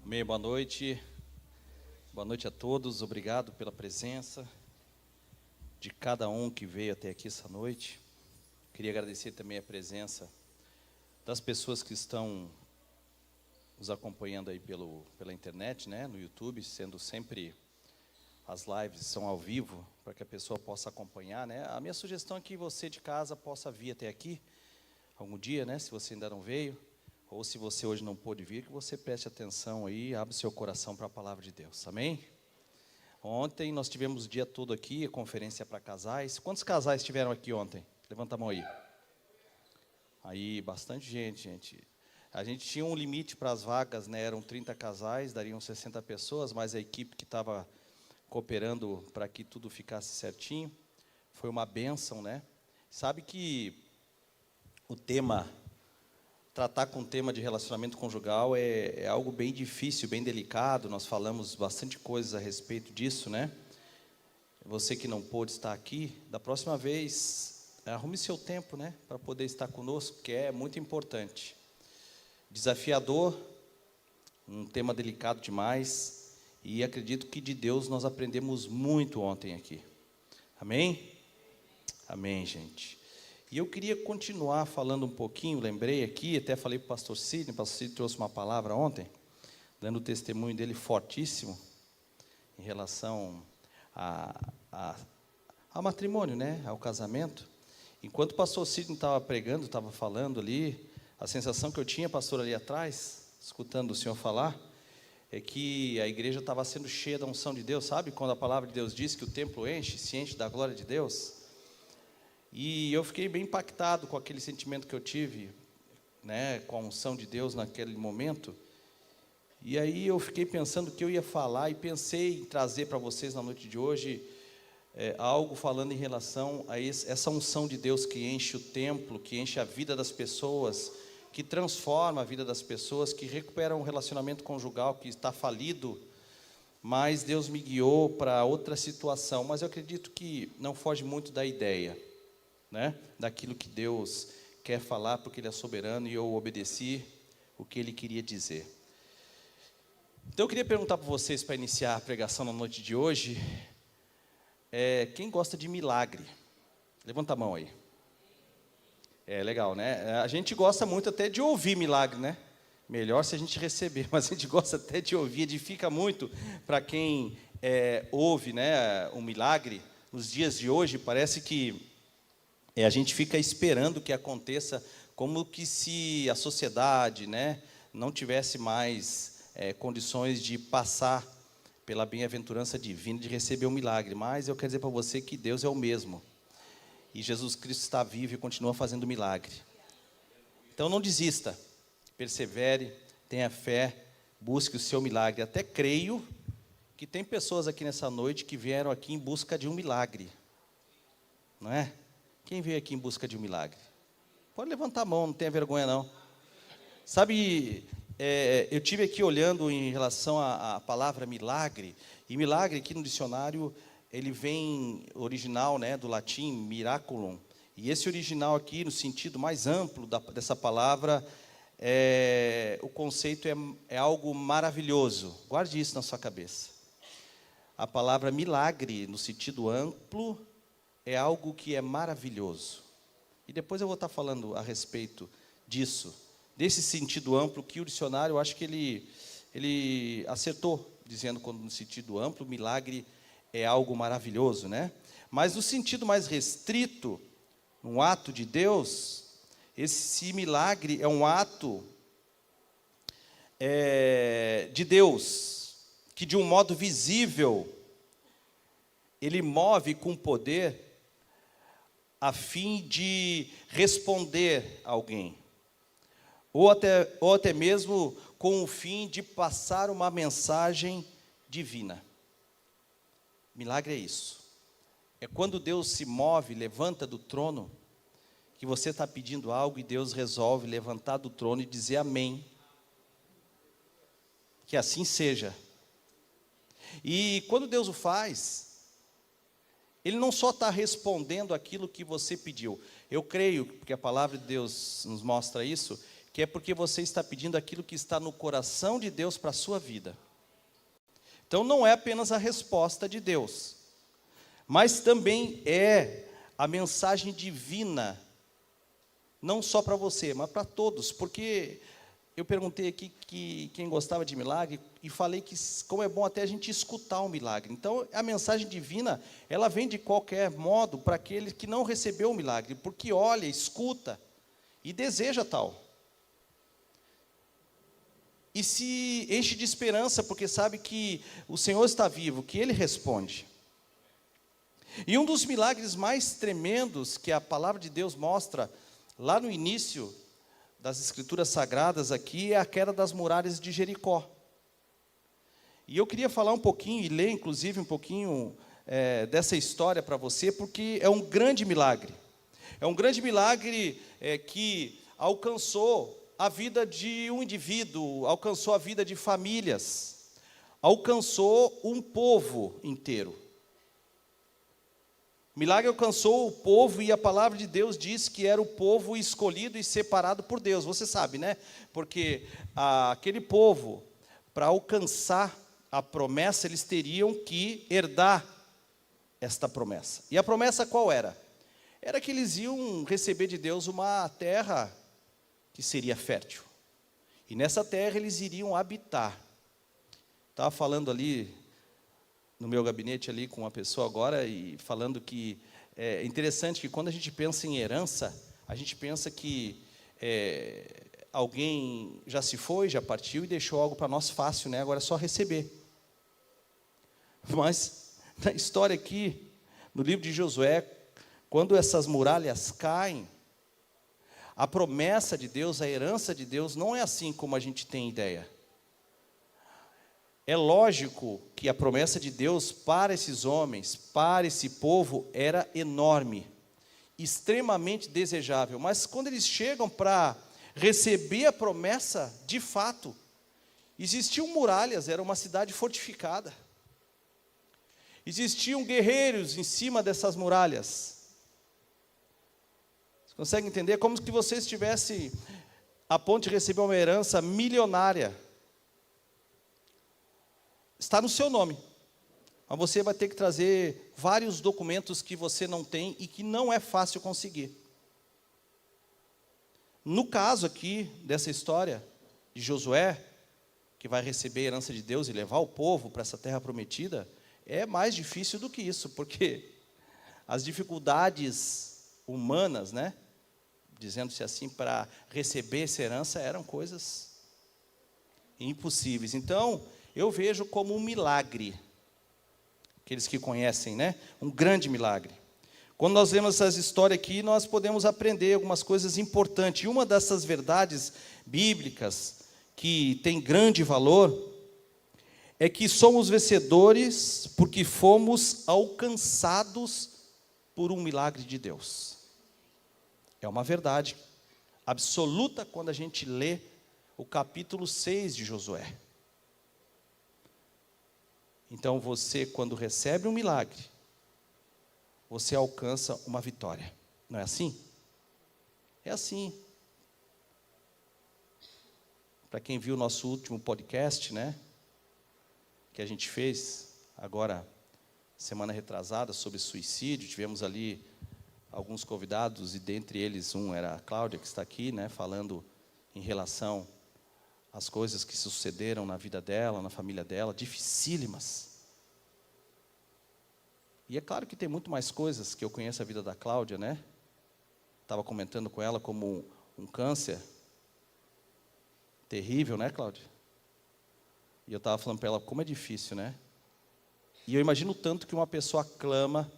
Amém, boa noite. Boa noite a todos. Obrigado pela presença de cada um que veio até aqui essa noite. Queria agradecer também a presença das pessoas que estão nos acompanhando aí pela internet, né, no YouTube, sendo sempre as lives são ao vivo, para que a pessoa possa acompanhar, né. A minha sugestão é que você de casa possa vir até aqui algum dia, né, se você ainda não veio, ou se você hoje não pôde vir, que você preste atenção aí, abre seu coração para a palavra de Deus, amém? Ontem nós tivemos o dia todo aqui, a conferência para casais. Quantos casais estiveram aqui ontem? Levanta a mão aí. Aí, bastante gente. A gente tinha um limite para as vagas, né? Eram 30 casais, dariam 60 pessoas, mas a equipe que estava cooperando para que tudo ficasse certinho, foi uma bênção, né? Sabe que tratar com o tema de relacionamento conjugal é algo bem difícil, bem delicado. Nós falamos bastante coisas a respeito disso, né? Você que não pôde estar aqui, da próxima vez, arrume seu tempo, né? Para poder estar conosco, que é muito importante. Desafiador, um tema delicado demais, e acredito que de Deus nós aprendemos muito ontem aqui. Amém? Amém, gente. E eu queria continuar falando um pouquinho, lembrei aqui, até falei para o pastor Sidney trouxe uma palavra ontem, dando o testemunho dele fortíssimo, em relação ao matrimônio, né, ao casamento. Enquanto o pastor Sidney estava pregando, estava falando ali, a sensação que eu tinha, pastor, ali atrás, escutando o senhor falar, é que a igreja estava sendo cheia da unção de Deus, sabe? Quando a palavra de Deus diz que o templo se enche da glória de Deus. E eu fiquei bem impactado com aquele sentimento que eu tive, né, com a unção de Deus naquele momento. E aí eu fiquei pensando o que eu ia falar e pensei em trazer para vocês na noite de hoje algo falando em relação a essa unção de Deus que enche o templo, que enche a vida das pessoas, que transforma a vida das pessoas, que recupera um relacionamento conjugal que está falido, mas Deus me guiou para outra situação. Mas eu acredito que não foge muito da ideia, né, daquilo que Deus quer falar, porque Ele é soberano, e eu obedeci o que Ele queria dizer. Então eu queria perguntar para vocês, para iniciar a pregação na noite de hoje, quem gosta de milagre? Levanta a mão aí. É legal, né? A gente gosta muito até de ouvir milagre, né? Melhor se a gente receber, mas a gente gosta até de ouvir, edifica muito para quem ouve, né, um milagre. Nos dias de hoje parece que a gente fica esperando que aconteça, como que se a sociedade, né, não tivesse mais condições de passar pela bem-aventurança divina, de receber um milagre. Mas eu quero dizer para você que Deus é o mesmo, e Jesus Cristo está vivo e continua fazendo milagre. Então não desista, persevere, tenha fé, busque o seu milagre. Até creio que tem pessoas aqui nessa noite que vieram aqui em busca de um milagre, não é? Quem veio aqui em busca de um milagre? Pode levantar a mão, não tenha vergonha não. Sabe, eu tive aqui olhando em relação à palavra milagre, e milagre aqui no dicionário, ele vem original, né, do latim, miraculum, e esse original aqui, no sentido mais amplo dessa palavra, o conceito é algo maravilhoso. Guarde isso na sua cabeça. A palavra milagre, no sentido amplo, é algo que é maravilhoso. E depois eu vou estar falando a respeito disso, desse sentido amplo, que o dicionário, eu acho que ele acertou, dizendo quando no sentido amplo, milagre é algo maravilhoso, né? Mas no sentido mais restrito, um ato de Deus, esse milagre é um ato de Deus, que de um modo visível, Ele move com poder, a fim de responder a alguém, ou até mesmo com o fim de passar uma mensagem divina. Milagre é isso. É quando Deus se move, levanta do trono, que você está pedindo algo e Deus resolve levantar do trono e dizer amém. Que assim seja. E quando Deus o faz, Ele não só está respondendo aquilo que você pediu. Eu creio, porque a palavra de Deus nos mostra isso, que é porque você está pedindo aquilo que está no coração de Deus para a sua vida. Então não é apenas a resposta de Deus, mas também é a mensagem divina, não só para você, mas para todos, porque eu perguntei aqui quem gostava de milagre e falei que como é bom até a gente escutar um milagre. Então a mensagem divina, ela vem de qualquer modo para aquele que não recebeu o milagre, porque olha, escuta e deseja tal. E se enche de esperança, porque sabe que o Senhor está vivo, que Ele responde. E um dos milagres mais tremendos que a palavra de Deus mostra, lá no início das Escrituras Sagradas aqui, é a queda das muralhas de Jericó. E eu queria falar um pouquinho, e ler inclusive um pouquinho dessa história para você, porque é um grande milagre. É um grande milagre que alcançou a vida de um indivíduo, alcançou a vida de famílias, alcançou um povo inteiro. O milagre alcançou o povo e a palavra de Deus diz que era o povo escolhido e separado por Deus. Você sabe, né? Porque aquele povo, para alcançar a promessa, eles teriam que herdar esta promessa. E a promessa qual era? Era que eles iam receber de Deus uma terra que seria fértil. E nessa terra eles iriam habitar. Estava falando ali no meu gabinete ali com uma pessoa agora e falando que é interessante que quando a gente pensa em herança, a gente pensa que alguém já se foi, já partiu e deixou algo para nós fácil, né? Agora é só receber. Mas na história aqui, no livro de Josué, quando essas muralhas caem, a promessa de Deus, a herança de Deus, não é assim como a gente tem ideia. É lógico que a promessa de Deus para esses homens, para esse povo, era enorme, extremamente desejável. Mas quando eles chegam para receber a promessa, de fato, existiam muralhas, era uma cidade fortificada. Existiam guerreiros em cima dessas muralhas. Você consegue entender? Como se você estivesse a ponto de receber uma herança milionária. Está no seu nome, mas você vai ter que trazer vários documentos que você não tem e que não é fácil conseguir. No caso aqui, dessa história de Josué, que vai receber a herança de Deus e levar o povo para essa terra prometida, é mais difícil do que isso, porque as dificuldades humanas, né, dizendo-se assim, para receber essa herança, eram coisas impossíveis. Então, eu vejo como um milagre, aqueles que conhecem, né? Um grande milagre. Quando nós lemos essas histórias aqui, nós podemos aprender algumas coisas importantes. E uma dessas verdades bíblicas, que tem grande valor, é que somos vencedores porque fomos alcançados por um milagre de Deus. É uma verdade absoluta quando a gente lê o capítulo 6 de Josué. Então você, quando recebe um milagre, você alcança uma vitória. Não é assim? É assim. Para quem viu o nosso último podcast, né, que a gente fez agora, semana retrasada, sobre suicídio, tivemos ali alguns convidados, e dentre eles um era a Cláudia, que está aqui, né, falando em relação às coisas que sucederam na vida dela, na família dela, dificílimas. E é claro que tem muito mais coisas, que eu conheço a vida da Cláudia, né? Estava comentando com ela como um câncer terrível, né, Cláudia? E eu estava falando para ela como é difícil, né? E eu imagino tanto que uma pessoa clama,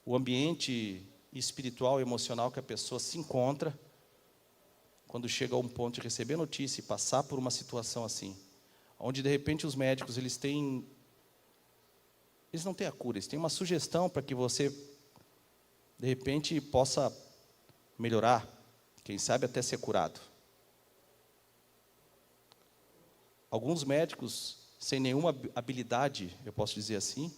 o ambiente espiritual e emocional que a pessoa se encontra, quando chega a um ponto de receber notícia e passar por uma situação assim, onde de repente os médicos, eles não têm a cura, eles têm uma sugestão para que você, de repente, possa melhorar, quem sabe até ser curado. Alguns médicos, sem nenhuma habilidade, eu posso dizer assim,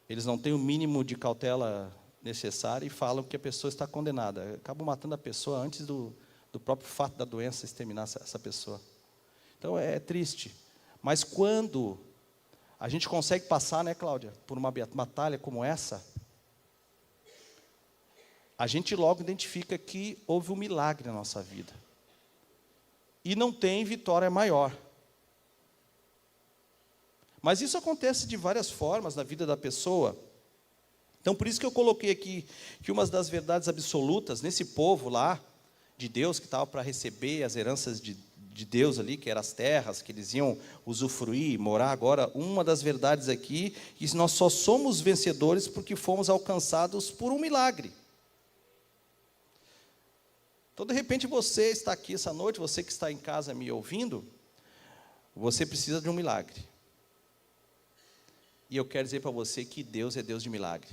eles não têm o mínimo de cautela necessária e falam que a pessoa está condenada. Acabam matando a pessoa antes do do próprio fato da doença exterminar essa pessoa. Então é triste. Mas quando a gente consegue passar, né, Cláudia, por uma batalha como essa, a gente logo identifica que houve um milagre na nossa vida. E não tem vitória maior. Mas isso acontece de várias formas na vida da pessoa. Então, por isso que eu coloquei aqui que uma das verdades absolutas nesse povo lá, de Deus, que estava para receber as heranças de Deus ali, que eram as terras, que eles iam usufruir, morar agora, uma das verdades aqui, que nós só somos vencedores porque fomos alcançados por um milagre. Então, de repente, você está aqui essa noite, você que está em casa me ouvindo, você precisa de um milagre. E eu quero dizer para você que Deus é Deus de milagre.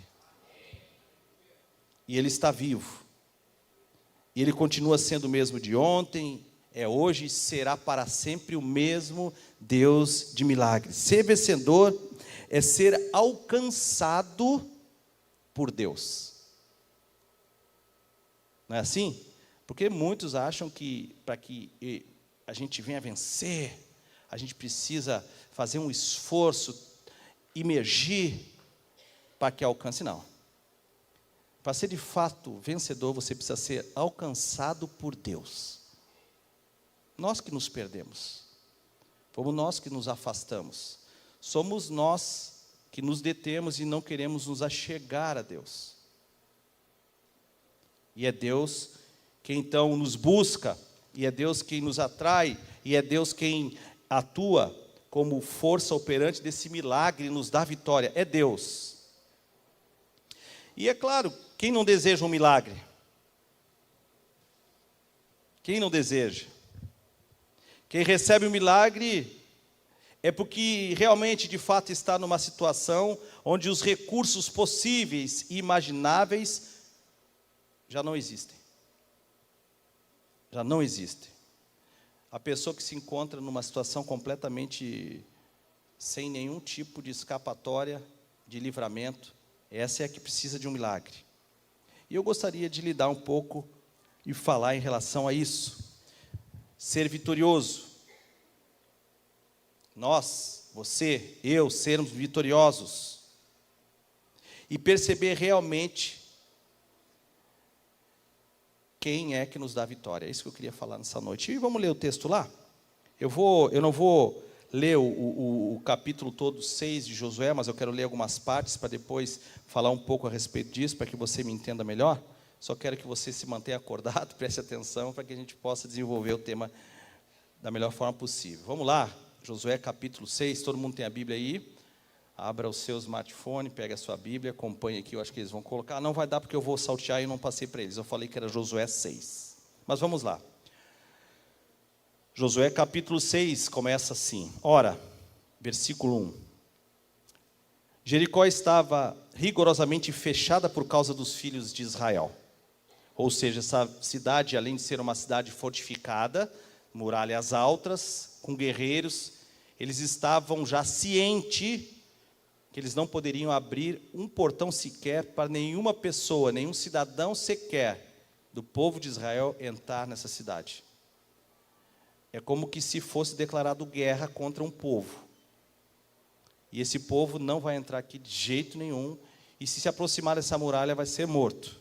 E Ele está vivo. E Ele continua sendo o mesmo de ontem, é hoje e será para sempre o mesmo Deus de milagres. Ser vencedor é ser alcançado por Deus. Não é assim? Porque muitos acham que para que a gente venha vencer, a gente precisa fazer um esforço, imergir para que alcance. Não. Para ser de fato vencedor, você precisa ser alcançado por Deus. Nós que nos perdemos, fomos nós que nos afastamos, somos nós que nos detemos e não queremos nos achegar a Deus. E é Deus quem então nos busca, e é Deus quem nos atrai, e é Deus quem atua como força operante desse milagre e nos dá vitória. É Deus. E é claro, quem não deseja um milagre? Quem não deseja? Quem recebe o milagre é porque realmente, de fato, está numa situação onde os recursos possíveis e imagináveis já não existem. Já não existem. A pessoa que se encontra numa situação completamente sem nenhum tipo de escapatória, de livramento, essa é a que precisa de um milagre. E eu gostaria de lidar um pouco e falar em relação a isso. Ser vitorioso. Nós, você, eu, sermos vitoriosos. E perceber realmente quem é que nos dá vitória. É isso que eu queria falar nessa noite. E vamos ler o texto lá? Eu não vou ler o capítulo todo 6 de Josué, mas eu quero ler algumas partes para depois falar um pouco a respeito disso, para que você me entenda melhor. Só quero que você se mantenha acordado, preste atenção, para que a gente possa desenvolver o tema da melhor forma possível. Vamos lá, Josué capítulo 6, todo mundo tem a Bíblia aí? Abra o seu smartphone, pega a sua Bíblia, acompanhe aqui, eu acho que eles vão colocar. Não vai dar porque eu vou saltear e não passei para eles. Eu falei que era Josué 6. Mas vamos lá. Josué capítulo 6 começa assim. Ora, versículo 1. Jericó estava rigorosamente fechada por causa dos filhos de Israel. Ou seja, essa cidade, além de ser uma cidade fortificada, muralhas altas, com guerreiros, eles estavam já cientes que eles não poderiam abrir um portão sequer para nenhuma pessoa, nenhum cidadão sequer do povo de Israel entrar nessa cidade. É como que se fosse declarado guerra contra um povo. E esse povo não vai entrar aqui de jeito nenhum, e se aproximar dessa muralha vai ser morto.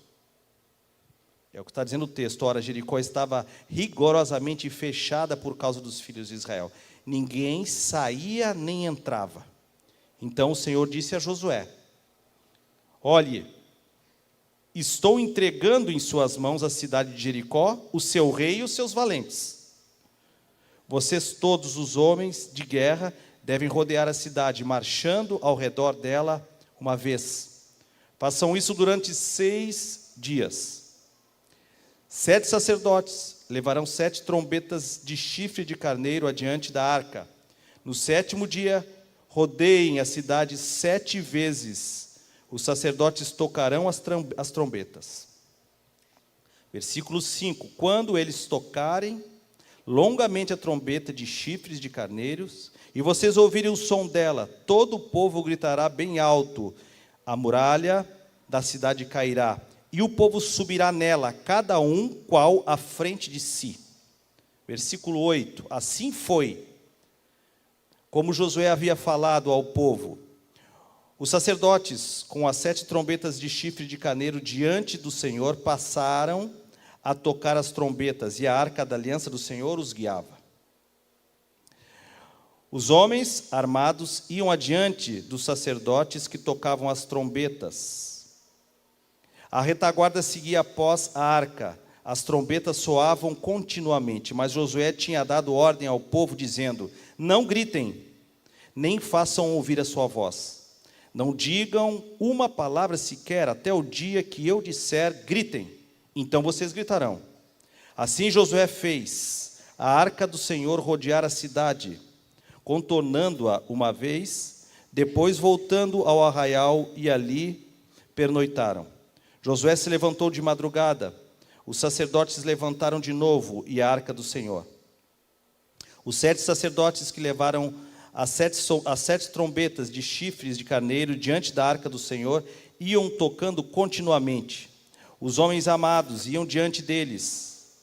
É o que está dizendo o texto. Ora, Jericó estava rigorosamente fechada por causa dos filhos de Israel. Ninguém saía nem entrava. Então o Senhor disse a Josué: olhe, estou entregando em suas mãos a cidade de Jericó, o seu rei e os seus valentes. Vocês todos os homens de guerra devem rodear a cidade, marchando ao redor dela uma vez. Façam isso durante 6 dias. 7 sacerdotes levarão 7 trombetas de chifre de carneiro adiante da arca. No 7º dia, rodeiem a cidade 7 vezes. Os sacerdotes tocarão as trombetas. Versículo 5. Quando eles tocarem longamente a trombeta de chifres de carneiros, e vocês ouvirem o som dela, todo o povo gritará bem alto, a muralha da cidade cairá, e o povo subirá nela, cada um qual à frente de si. Versículo 8, assim foi, como Josué havia falado ao povo. Os sacerdotes, com as 7 trombetas de chifre de carneiro diante do Senhor, passaram a tocar as trombetas, e a arca da aliança do Senhor os guiava. Os homens armados iam adiante dos sacerdotes que tocavam as trombetas. A retaguarda seguia após a arca. As trombetas soavam continuamente, mas Josué tinha dado ordem ao povo, dizendo: não gritem, nem façam ouvir a sua voz. Não digam uma palavra sequer, até o dia que eu disser, gritem. Então vocês gritarão. Assim Josué fez a arca do Senhor rodear a cidade, contornando-a uma vez, depois voltando ao arraial, e ali pernoitaram. Josué se levantou de madrugada, os sacerdotes levantaram de novo, e a arca do Senhor. Os 7 sacerdotes que levaram as 7 trombetas de chifres de carneiro diante da arca do Senhor iam tocando continuamente. Os homens amados iam diante deles,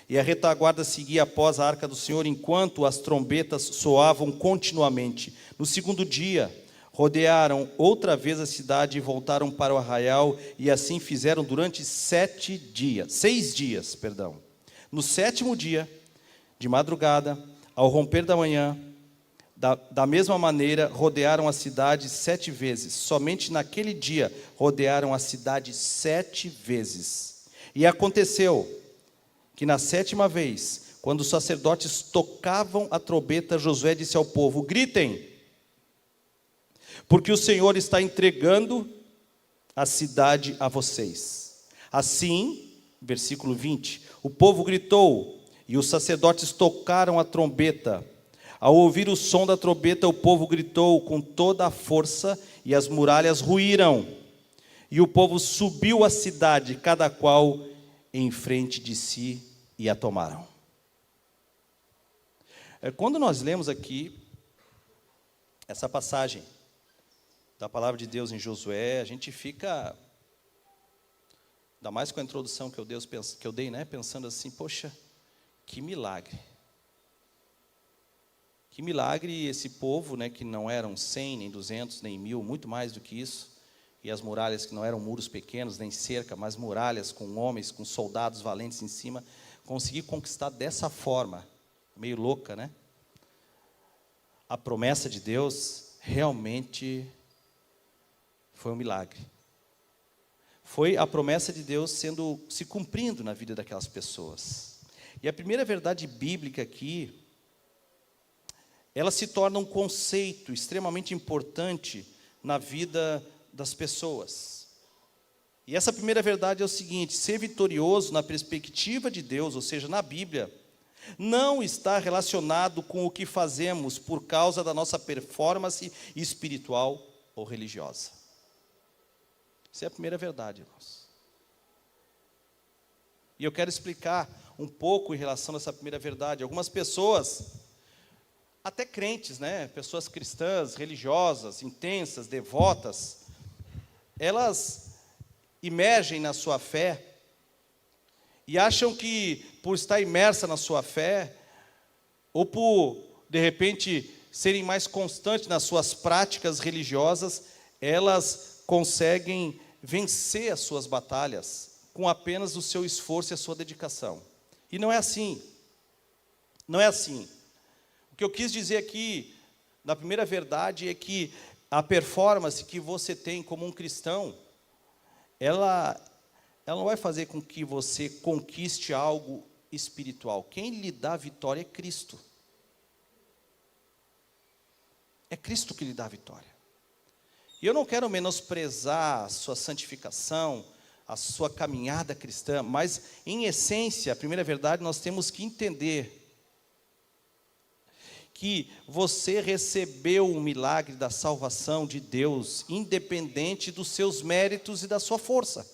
e a retaguarda seguia após a arca do Senhor, enquanto as trombetas soavam continuamente. No segundo dia, rodearam outra vez a cidade e voltaram para o arraial, e assim fizeram durante 6 dias. No 7º dia, de madrugada, ao romper da manhã, da mesma maneira, rodearam a cidade 7 vezes. Somente naquele dia, rodearam a cidade 7 vezes. E aconteceu que na 7ª vez, quando os sacerdotes tocavam a trombeta, Josué disse ao povo: gritem, porque o Senhor está entregando a cidade a vocês. Assim, versículo 20, o povo gritou, e os sacerdotes tocaram a trombeta. Ao ouvir o som da trombeta, o povo gritou com toda a força, e as muralhas ruíram. E o povo subiu a cidade, cada qual em frente de si, e a tomaram. Quando nós lemos aqui essa passagem da palavra de Deus em Josué, a gente fica, ainda mais com a introdução que eu dei, né, pensando assim: poxa, que milagre. Que milagre esse povo, né, que não eram 100, nem 200, nem 1000, muito mais do que isso, e as muralhas que não eram muros pequenos, nem cerca, mas muralhas com homens, com soldados valentes em cima, conseguir conquistar dessa forma, meio louca, né? A promessa de Deus realmente foi um milagre. Foi a promessa de Deus se cumprindo na vida daquelas pessoas. E a primeira verdade bíblica aqui, ela se torna um conceito extremamente importante na vida das pessoas. E essa primeira verdade é o seguinte: ser vitorioso na perspectiva de Deus, ou seja, na Bíblia, não está relacionado com o que fazemos por causa da nossa performance espiritual ou religiosa. Essa é a primeira verdade, irmãos. E eu quero explicar um pouco em relação a essa primeira verdade. Algumas pessoas, até crentes, né? Pessoas cristãs, religiosas, intensas, devotas, elas imergem na sua fé e acham que, por estar imersa na sua fé, ou por, de repente, serem mais constantes nas suas práticas religiosas, elas conseguem vencer as suas batalhas com apenas o seu esforço e a sua dedicação. E não é assim. Não é assim. O que eu quis dizer aqui, na primeira verdade, é que a performance que você tem como um cristão, ela não vai fazer com que você conquiste algo espiritual. Quem lhe dá a vitória é Cristo. É Cristo que lhe dá a vitória. E eu não quero menosprezar a sua santificação, a sua caminhada cristã, mas, em essência, a primeira verdade, nós temos que entender que você recebeu o milagre da salvação de Deus, independente dos seus méritos e da sua força.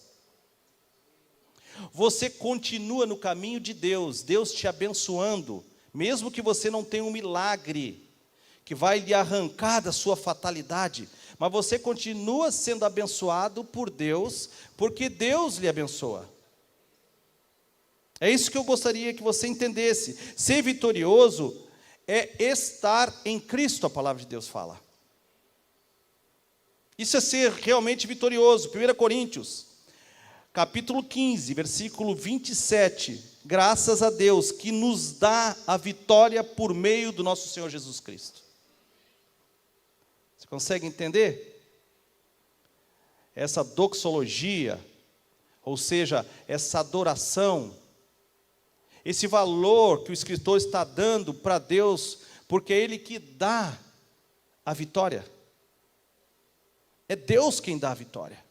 Você continua no caminho de Deus, Deus te abençoando, mesmo que você não tenha um milagre que vai lhe arrancar da sua fatalidade, mas você continua sendo abençoado por Deus, porque Deus lhe abençoa. É isso que eu gostaria que você entendesse. Ser vitorioso é estar em Cristo, a palavra de Deus fala. Isso é ser realmente vitorioso. 1 Coríntios, capítulo 15, versículo 27. Graças a Deus que nos dá a vitória por meio do nosso Senhor Jesus Cristo. Você consegue entender? Essa doxologia, ou seja, essa adoração, esse valor que o escritor está dando para Deus, porque é Ele que dá a vitória. É Deus quem dá a vitória.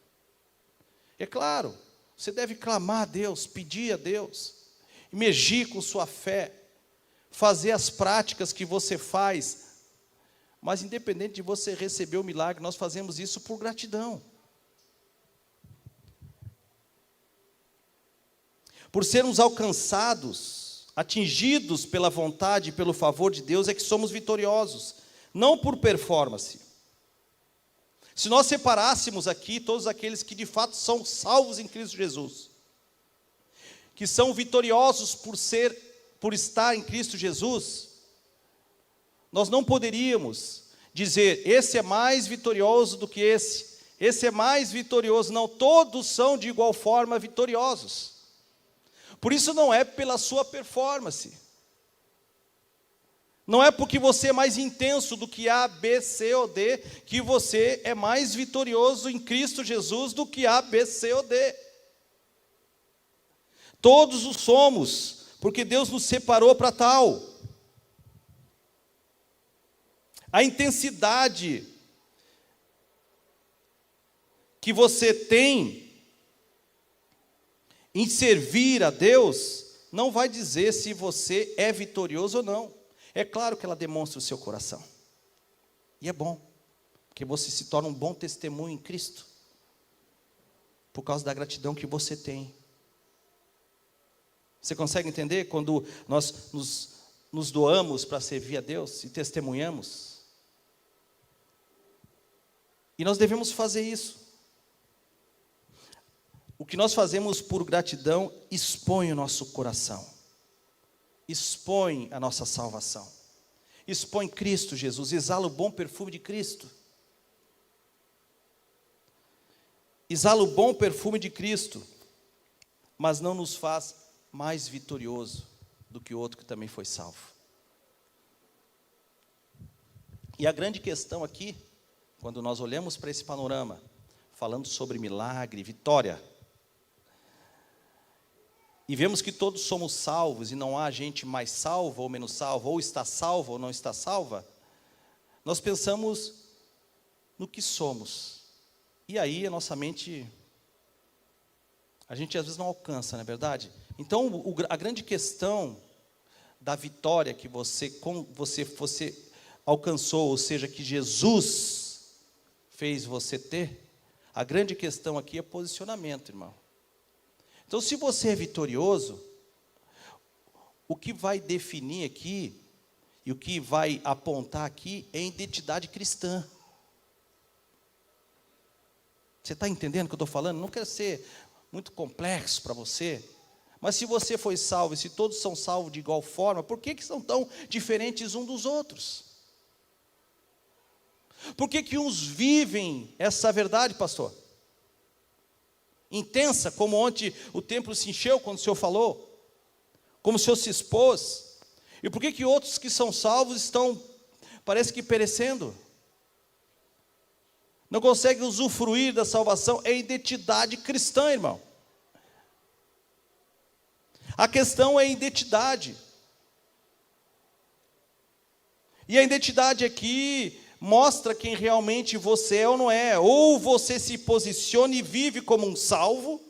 É claro, você deve clamar a Deus, pedir a Deus, emergir com sua fé, fazer as práticas que você faz, mas independente de você receber o milagre, nós fazemos isso por gratidão. Por sermos alcançados, atingidos pela vontade e pelo favor de Deus, é que somos vitoriosos, não por performance. Se nós separássemos aqui todos aqueles que de fato são salvos em Cristo Jesus, que são vitoriosos por estar em Cristo Jesus, nós não poderíamos dizer, esse é mais vitorioso do que esse é mais vitorioso. Não, todos são de igual forma vitoriosos. Por isso não é pela sua performance. Não é porque você é mais intenso do que A, B, C ou D, que você é mais vitorioso em Cristo Jesus do que A, B, C ou D. Todos o somos, porque Deus nos separou para tal. A intensidade que você tem em servir a Deus, não vai dizer se você é vitorioso ou não. É claro que ela demonstra o seu coração. E é bom, porque você se torna um bom testemunho em Cristo, por causa da gratidão que você tem. Você consegue entender quando nós nos doamos para servir a Deus e testemunhamos? E nós devemos fazer isso. O que nós fazemos por gratidão expõe o nosso coração, expõe a nossa salvação, expõe Cristo Jesus, exala o bom perfume de Cristo. Exala o bom perfume de Cristo, mas não nos faz mais vitorioso do que o outro que também foi salvo. E a grande questão aqui, quando nós olhamos para esse panorama, falando sobre milagre, vitória, e vemos que todos somos salvos, e não há gente mais salva ou menos salva, ou está salva ou não está salva, nós pensamos no que somos, e aí a nossa mente, a gente às vezes não alcança, não é verdade? Então a grande questão da vitória que você alcançou, ou seja, que Jesus fez você ter, a grande questão aqui é posicionamento, irmão. Então, se você é vitorioso, o que vai definir aqui, e o que vai apontar aqui, é a identidade cristã. Você está entendendo o que eu estou falando? Não quero ser muito complexo para você, mas se você foi salvo, e se todos são salvos de igual forma, por que são tão diferentes uns dos outros? Por que uns vivem essa verdade, pastor? Intensa, como ontem o templo se encheu quando o Senhor falou, como o Senhor se expôs, e por que outros que são salvos estão, parece que perecendo, não conseguem usufruir da salvação? É a identidade cristã, irmão. A questão é a identidade, e a identidade aqui mostra quem realmente você é ou não é. Ou você se posiciona e vive como um salvo,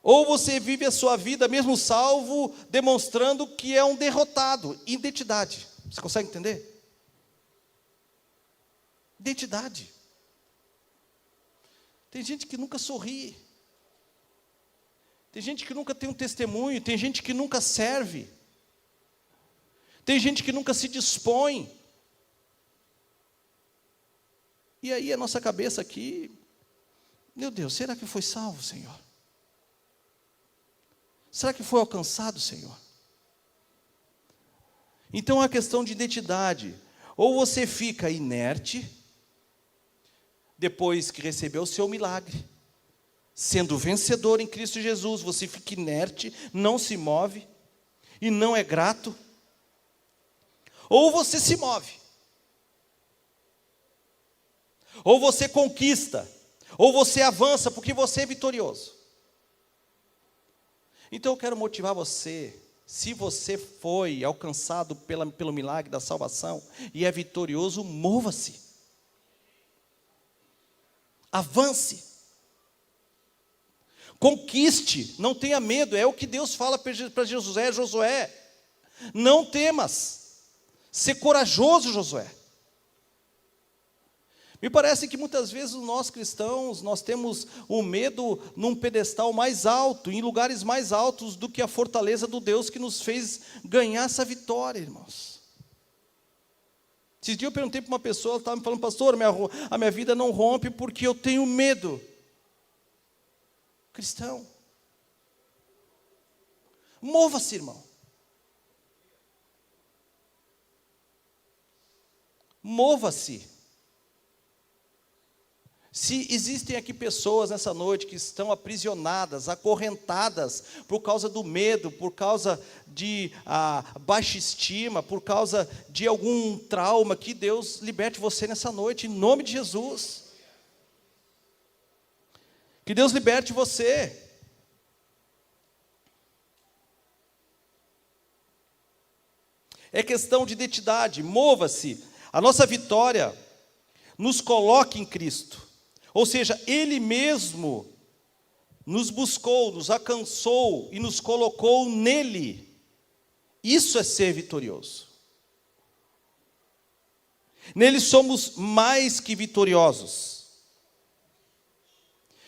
ou você vive a sua vida mesmo salvo, demonstrando que é um derrotado. Identidade. Você consegue entender? Identidade. Tem gente que nunca sorri, tem gente que nunca tem um testemunho, tem gente que nunca serve, tem gente que nunca se dispõe. E aí a nossa cabeça aqui, meu Deus, será que foi salvo, Senhor? Será que foi alcançado, Senhor? Então é uma questão de identidade. Ou você fica inerte, depois que recebeu o seu milagre, sendo vencedor em Cristo Jesus, você fica inerte, não se move, e não é grato. Ou você se move, ou você conquista, ou você avança, porque você é vitorioso. Então eu quero motivar você, se você foi alcançado pelo milagre da salvação, e é vitorioso, mova-se, avance, conquiste, não tenha medo, é o que Deus fala para Josué, não temas, ser corajoso, Josué. Me parece que muitas vezes nós cristãos, nós temos o medo num pedestal mais alto, em lugares mais altos do que a fortaleza do Deus que nos fez ganhar essa vitória, irmãos. Esses dias eu perguntei para uma pessoa, ela estava me falando, pastor, a minha vida não rompe porque eu tenho medo. Cristão, mova-se, irmão. Mova-se. Se existem aqui pessoas nessa noite que estão aprisionadas, acorrentadas, por causa do medo, por causa de baixa estima, por causa de algum trauma, que Deus liberte você nessa noite, em nome de Jesus. Que Deus liberte você. É questão de identidade, mova-se. A nossa vitória nos coloca em Cristo. Ou seja, Ele mesmo nos buscou, nos alcançou e nos colocou nele. Isso é ser vitorioso. Nele somos mais que vitoriosos.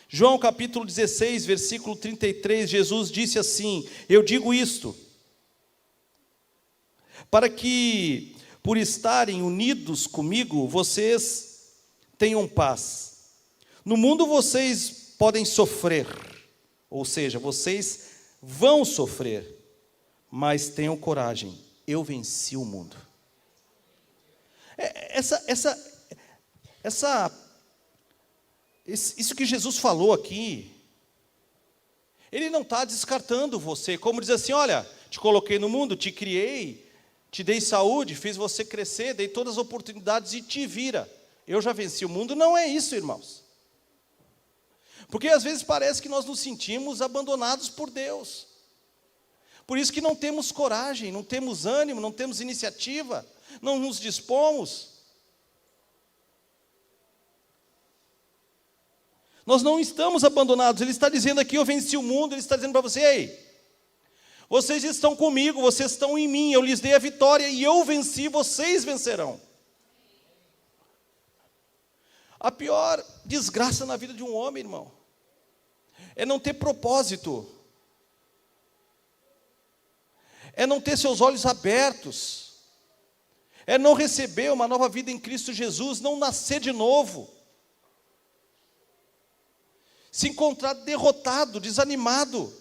João capítulo 16, versículo 33, Jesus disse assim: eu digo isto, para que, por estarem unidos comigo, vocês tenham paz. No mundo vocês podem sofrer, ou seja, vocês vão sofrer, mas tenham coragem, eu venci o mundo. Isso que Jesus falou aqui, Ele não está descartando você, como diz assim, olha, te coloquei no mundo, te criei, te dei saúde, fiz você crescer, dei todas as oportunidades e te vira. Eu já venci o mundo. Não é isso, irmãos. Porque às vezes parece que nós nos sentimos abandonados por Deus. Por isso que não temos coragem, não temos ânimo, não temos iniciativa, não nos dispomos. Nós não estamos abandonados. Ele está dizendo aqui, eu venci o mundo. Ele está dizendo para você, ei, vocês estão comigo, vocês estão em mim, eu lhes dei a vitória e eu venci, vocês vencerão. A pior desgraça na vida de um homem, irmão, é não ter propósito, é não ter seus olhos abertos, é não receber uma nova vida em Cristo Jesus, não nascer de novo, se encontrar derrotado, desanimado.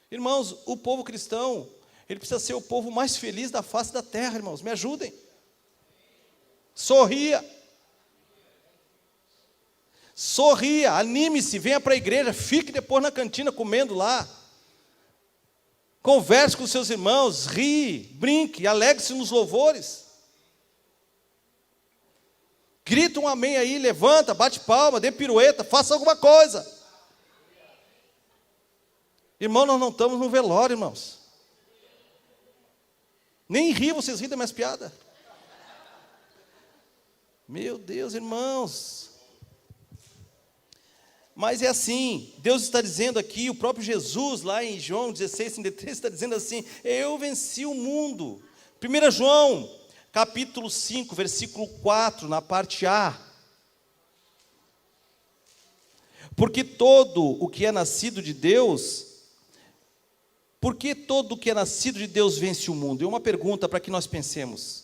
Irmãos, o povo cristão, ele precisa ser o povo mais feliz da face da terra, irmãos, me ajudem. Sorria, anime-se, venha para a igreja, fique depois na cantina comendo lá, converse com seus irmãos, rie, brinque, alegre-se nos louvores, grita um amém aí, levanta, bate palma, dê pirueta, faça alguma coisa. Irmão, nós não estamos no velório, irmãos, nem ri, vocês riem das minhas piadas. Meu Deus, irmãos. Mas é assim, Deus está dizendo aqui, o próprio Jesus, lá em João 16, 33, está dizendo assim, eu venci o mundo. 1 João, capítulo 5, versículo 4, na parte A. Porque todo o que é nascido de Deus, porque todo o que é nascido de Deus vence o mundo? É uma pergunta para que nós pensemos.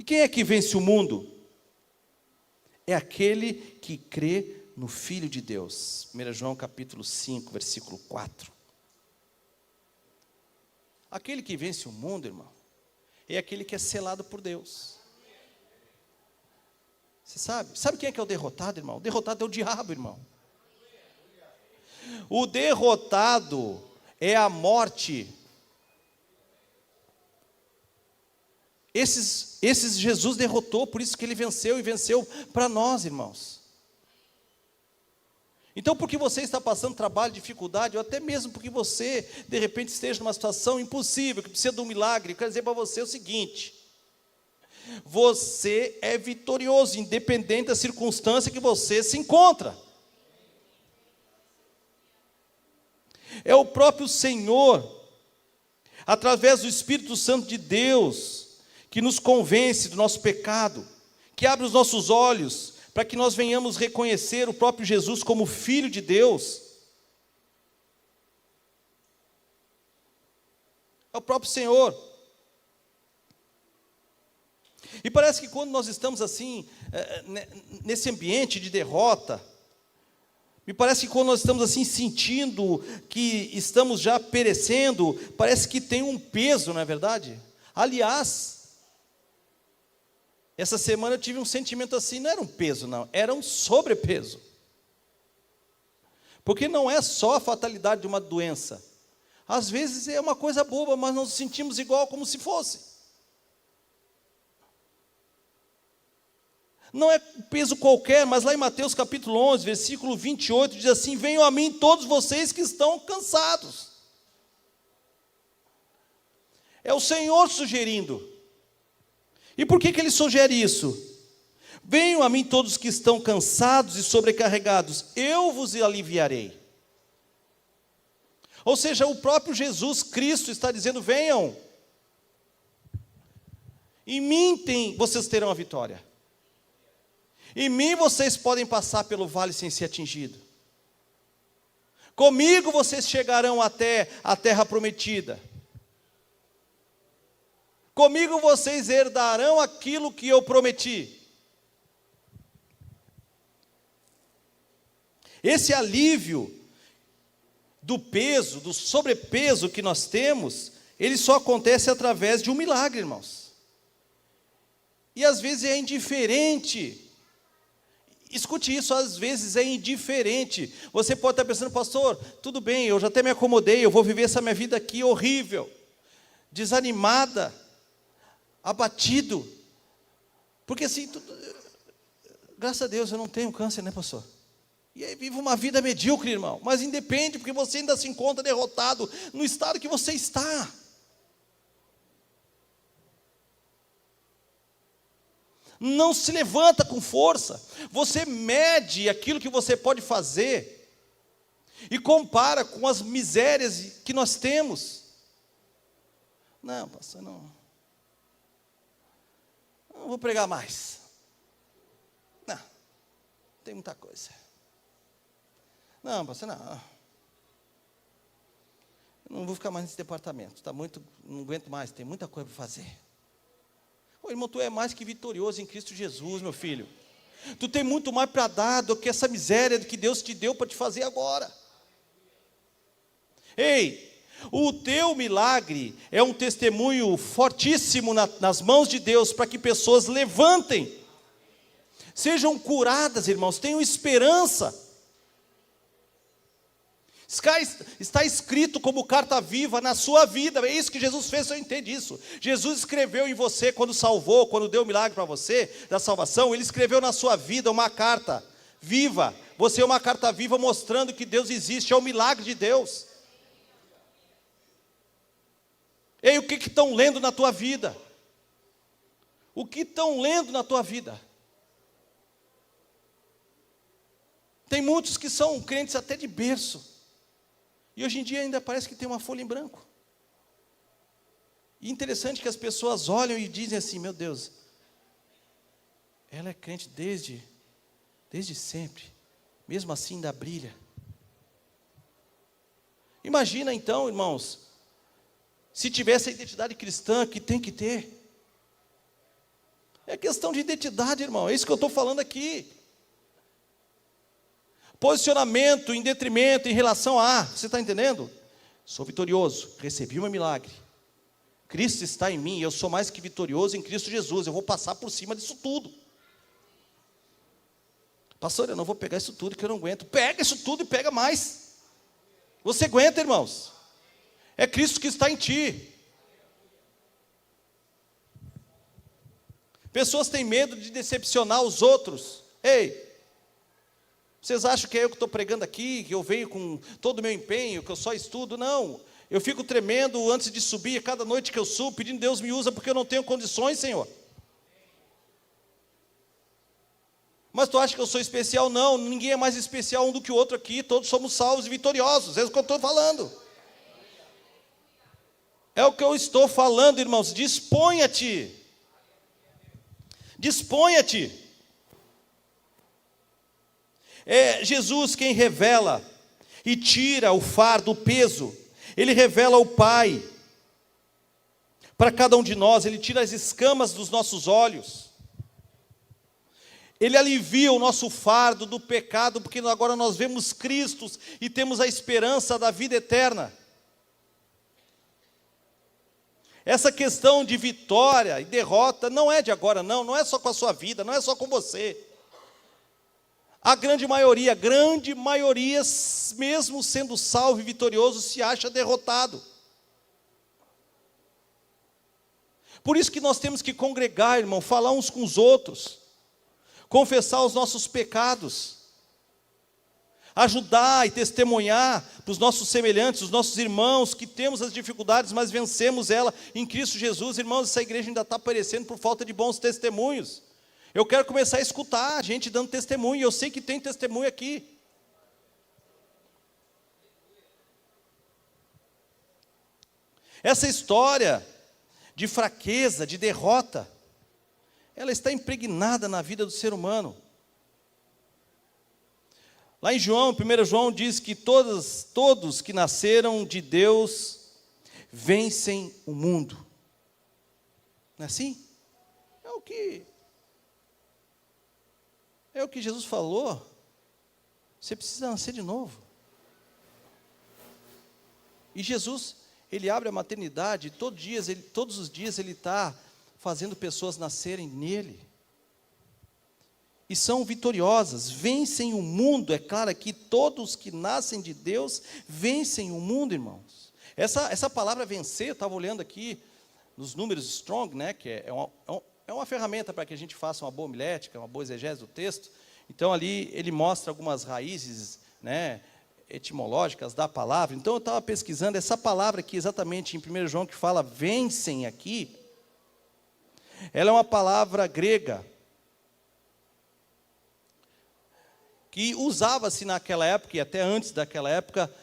quem é que vence o mundo? É aquele que crê no Filho de Deus. 1 João capítulo 5, versículo 4. Aquele que vence o mundo, irmão, é aquele que é selado por Deus. Você sabe? Sabe quem é que é o derrotado, irmão? O derrotado é o diabo, irmão. O derrotado é a morte. Esses Jesus derrotou, por isso que ele venceu, e venceu para nós, irmãos. Então, porque você está passando trabalho, dificuldade, ou até mesmo porque você, de repente, esteja numa situação impossível, que precisa de um milagre, eu quero dizer para você o seguinte: você é vitorioso, independente da circunstância que você se encontra. É o próprio Senhor, através do Espírito Santo de Deus, que nos convence do nosso pecado, que abre os nossos olhos, para que nós venhamos reconhecer o próprio Jesus como Filho de Deus. É o próprio Senhor. E parece que quando nós estamos assim, nesse ambiente de derrota, me parece que quando nós estamos assim sentindo que estamos já perecendo, parece que tem um peso, não é verdade? Aliás, essa semana eu tive um sentimento assim, não era um peso não, era um sobrepeso. Porque não é só a fatalidade de uma doença. Às vezes é uma coisa boba, mas nós nos sentimos igual como se fosse. Não é um peso qualquer, mas lá em Mateus capítulo 11, versículo 28, diz assim: venham a mim todos vocês que estão cansados. É o Senhor sugerindo. E por que ele sugere isso? Venham a mim todos que estão cansados e sobrecarregados, eu vos aliviarei. Ou seja, o próprio Jesus Cristo está dizendo: venham. Em mim vocês terão a vitória. Em mim vocês podem passar pelo vale sem ser atingido. Comigo vocês chegarão até a terra prometida. Comigo vocês herdarão aquilo que eu prometi. Esse alívio do peso, do sobrepeso que nós temos, ele só acontece através de um milagre, irmãos. E às vezes é indiferente. Escute isso, às vezes é indiferente. Você pode estar pensando: pastor, tudo bem, eu já até me acomodei, eu vou viver essa minha vida aqui horrível, desanimada, abatido, porque assim, graças a Deus eu não tenho câncer, né, pastor? E aí vive uma vida medíocre, irmão, mas independe, porque você ainda se encontra derrotado no estado que você está. Não se levanta com força, você mede aquilo que você pode fazer, e compara com as misérias que nós temos. Não, pastor, não vou pregar mais. Não, tem muita coisa. Não, pastor, não vou ficar mais nesse departamento, está muito, não aguento mais, tem muita coisa para fazer. Ô, irmão, tu é mais que vitorioso em Cristo Jesus, meu filho. Tu tem muito mais para dar do que essa miséria que Deus te deu para te fazer agora. Ei, o teu milagre é um testemunho fortíssimo nas mãos de Deus, para que pessoas levantem, sejam curadas, irmãos, tenham esperança. Está escrito como carta viva na sua vida, é isso que Jesus fez, eu entendo isso. Jesus escreveu em você quando salvou, quando deu o milagre para você, da salvação, Ele escreveu na sua vida uma carta viva. Você é uma carta viva mostrando que Deus existe, é o milagre de Deus. Ei, o que estão lendo na tua vida? O que estão lendo na tua vida? Tem muitos que são crentes até de berço, e hoje em dia ainda parece que tem uma folha em branco. E interessante que as pessoas olham e dizem assim: meu Deus, ela é crente desde sempre, mesmo assim ainda brilha. Imagina então, irmãos, se tivesse a identidade cristã que tem que ter. É questão de identidade, irmão. É isso que eu estou falando aqui. Posicionamento em detrimento, em relação a, você está entendendo? Sou vitorioso, recebi o meu milagre. Cristo está em mim, eu sou mais que vitorioso em Cristo Jesus. Eu vou passar por cima disso tudo. Pastor, eu não vou pegar isso tudo que eu não aguento. Pega isso tudo e pega mais. Você aguenta, irmãos. É Cristo que está em ti. Pessoas têm medo de decepcionar os outros. Ei, vocês acham que é eu que estou pregando aqui, que eu venho com todo o meu empenho, que eu só estudo? Não, eu fico tremendo antes de subir, cada noite que eu subo, pedindo Deus me usa, porque eu não tenho condições, Senhor. Mas tu acha que eu sou especial? Não, ninguém é mais especial um do que o outro aqui, todos somos salvos e vitoriosos, é isso que eu estou falando. É o que eu estou falando, irmãos, disponha-te. Disponha-te. É Jesus quem revela e tira o fardo, o peso. Ele revela o Pai para cada um de nós. Ele tira as escamas dos nossos olhos. Ele alivia o nosso fardo do pecado, porque agora nós vemos Cristo e temos a esperança da vida eterna. Essa questão de vitória e derrota não é de agora, não é só com a sua vida, não é só com você. A grande maioria, mesmo sendo salvo e vitorioso, se acha derrotado. Por isso que nós temos que congregar, irmão, falar uns com os outros, confessar os nossos pecados, ajudar e testemunhar para os nossos semelhantes, os nossos irmãos, que temos as dificuldades, mas vencemos ela em Cristo Jesus. Irmãos, essa igreja ainda está perecendo por falta de bons testemunhos. Eu quero começar a escutar a gente dando testemunho, e eu sei que tem testemunho aqui. Essa história de fraqueza, de derrota, ela está impregnada na vida do ser humano. Lá em João, 1 João diz que todos que nasceram de Deus vencem o mundo. Não é assim? É o que Jesus falou. Você precisa nascer de novo. E Jesus, Ele abre a maternidade, todos os dias Ele está fazendo pessoas nascerem nele. E são vitoriosas, vencem o mundo. É claro que todos que nascem de Deus vencem o mundo, irmãos. Essa palavra vencer, eu estava olhando aqui nos números Strong, né, que é uma ferramenta para que a gente faça uma boa homilética, uma boa exegese do texto. Então ali ele mostra algumas raízes, né, etimológicas da palavra. Então eu estava pesquisando essa palavra aqui exatamente em 1 João, que fala vencem aqui. Ela é uma palavra grega, que usava-se naquela época, e até antes daquela época,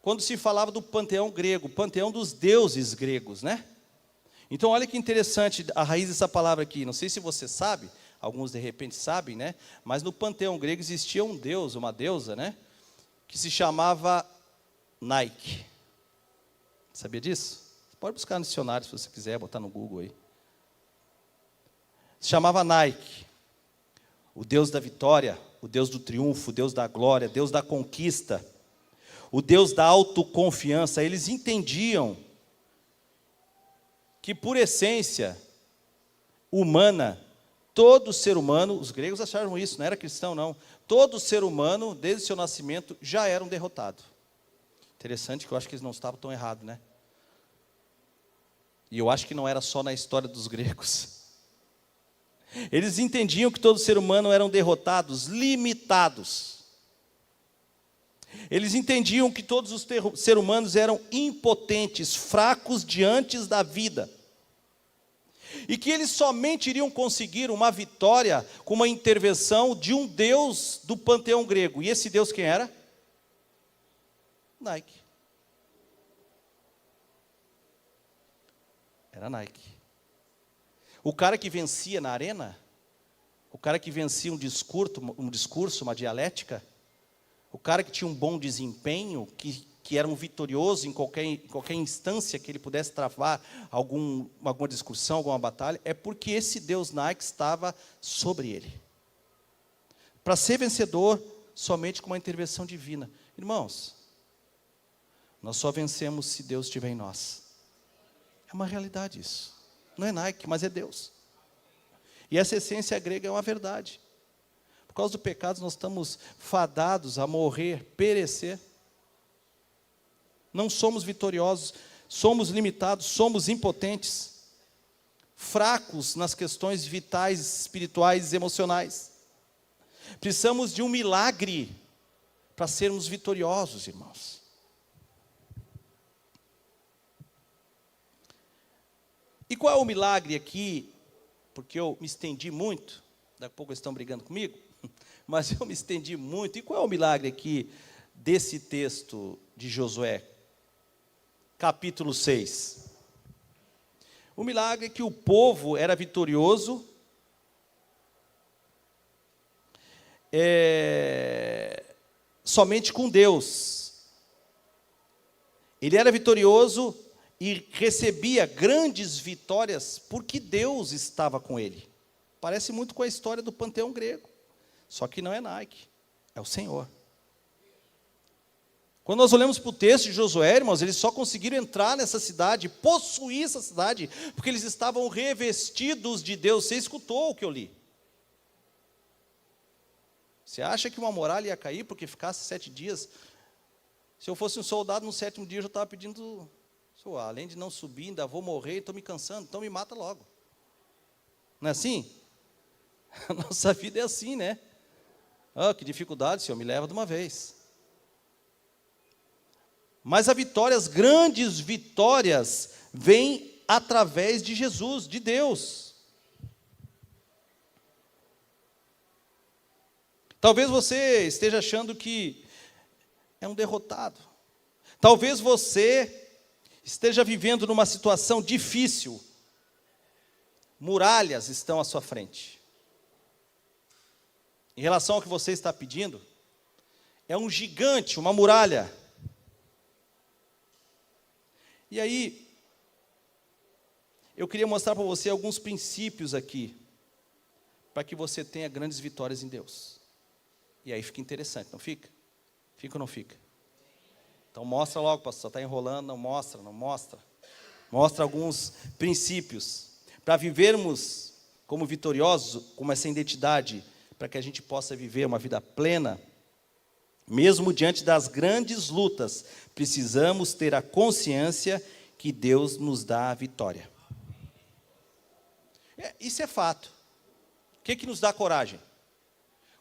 quando se falava do panteão grego, panteão dos deuses gregos, né? Então, olha que interessante a raiz dessa palavra aqui. Não sei se você sabe, alguns de repente sabem, né? Mas no panteão grego existia um deus, uma deusa, né? Que se chamava Nike. Sabia disso? Você pode buscar no dicionário se você quiser, botar no Google aí. Se chamava Nike. O Deus da vitória, o Deus do triunfo, o Deus da glória, Deus da conquista, o Deus da autoconfiança. Eles entendiam que, por essência humana, todo ser humano, os gregos acharam isso, não era cristão não, todo ser humano, desde o seu nascimento, já era um derrotado. Interessante que eu acho que eles não estavam tão errados, né? E eu acho que não era só na história dos gregos. Eles entendiam que todo ser humano eram derrotados, limitados. Eles entendiam que todos os seres humanos eram impotentes, fracos diante da vida. E que eles somente iriam conseguir uma vitória com uma intervenção de um deus do panteão grego. E esse deus quem era? Nike. Era Nike. O cara que vencia na arena, o cara que vencia um discurso, uma dialética, o cara que tinha um bom desempenho, que que era um vitorioso em qualquer instância que ele pudesse travar alguma discussão, alguma batalha, é porque esse Deus Nike estava sobre ele. Para ser vencedor, somente com uma intervenção divina. Irmãos, nós só vencemos se Deus estiver em nós. É uma realidade isso. Não é Nike, mas é Deus. E essa essência grega é uma verdade. Por causa do pecado, nós estamos fadados a morrer, perecer. Não somos vitoriosos, somos limitados, somos impotentes, fracos nas questões vitais, espirituais e emocionais. Precisamos de um milagre para sermos vitoriosos, irmãos. E qual é o milagre aqui? Porque eu me estendi muito, daqui a pouco eles estão brigando comigo, mas eu me estendi muito. E qual é o milagre aqui desse texto de Josué? Capítulo 6. O milagre é que o povo era vitorioso, somente com Deus. Ele era vitorioso e recebia grandes vitórias porque Deus estava com ele. Parece muito com a história do panteão grego, só que não é Nike, é o Senhor. Quando nós olhamos para o texto de Josué, irmãos, eles só conseguiram entrar nessa cidade, possuir essa cidade, porque eles estavam revestidos de Deus. Você escutou o que eu li? Você acha que uma muralha ia cair porque ficasse 7 dias? Se eu fosse um soldado, no 7º dia eu já estava pedindo, além de não subir, ainda vou morrer, estou me cansando, então me mata logo. Não é assim? A nossa vida é assim, né? Que dificuldade, Senhor, me leva de uma vez. Mas a vitória, as grandes vitórias, vêm através de Jesus, de Deus. Talvez você esteja achando que é um derrotado. Talvez você esteja vivendo numa situação difícil. Muralhas estão à sua frente. Em relação ao que você está pedindo, é um gigante, uma muralha. E aí, eu queria mostrar para você alguns princípios aqui, para que você tenha grandes vitórias em Deus. E aí fica interessante, não fica? Fica ou não fica? Então mostra logo, pastor, está enrolando, não mostra. Mostra alguns princípios, para vivermos como vitoriosos, com essa identidade, para que a gente possa viver uma vida plena. Mesmo diante das grandes lutas, precisamos ter a consciência que Deus nos dá a vitória. Isso é fato. O que nos dá coragem?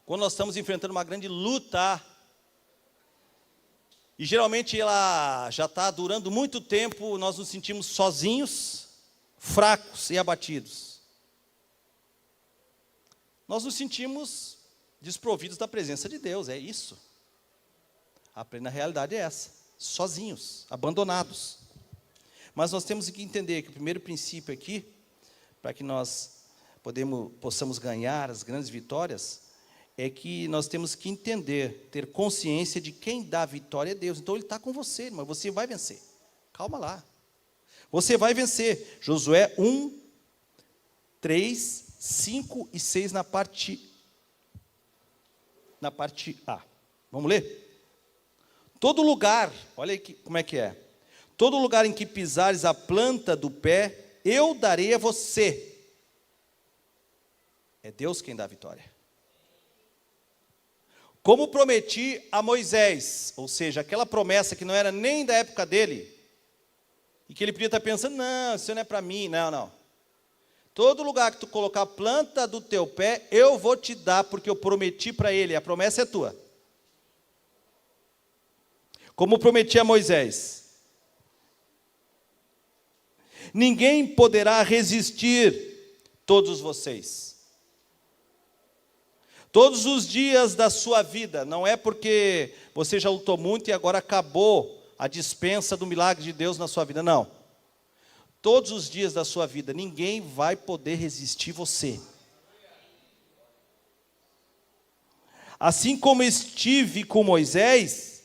Quando nós estamos enfrentando uma grande luta, e geralmente ela já está durando muito tempo, nós nos sentimos sozinhos, fracos e abatidos. Nós nos sentimos desprovidos da presença de Deus, é isso. A plena realidade é essa, sozinhos, abandonados. Mas nós temos que entender que o primeiro princípio aqui, para que nós possamos ganhar as grandes vitórias, é que nós temos que entender, ter consciência de quem dá a vitória é Deus. Então Ele está com você, irmão, você vai vencer. Calma lá. Você vai vencer. Josué 1, 3, 5 e 6 na parte A. Vamos ler? Todo lugar, olha aí como é que é. Todo lugar em que pisares a planta do pé, eu darei a você. É Deus quem dá a vitória. Como prometi a Moisés, ou seja, aquela promessa que não era nem da época dele, e que ele podia estar pensando, não, isso não é para mim, não. Todo lugar que tu colocar a planta do teu pé, eu vou te dar, porque eu prometi para ele, a promessa é tua. Como prometi a Moisés. Ninguém poderá resistir todos vocês. Todos os dias da sua vida, não é porque você já lutou muito e agora acabou a dispensa do milagre de Deus na sua vida, não. Todos os dias da sua vida, ninguém vai poder resistir você. Assim como estive com Moisés,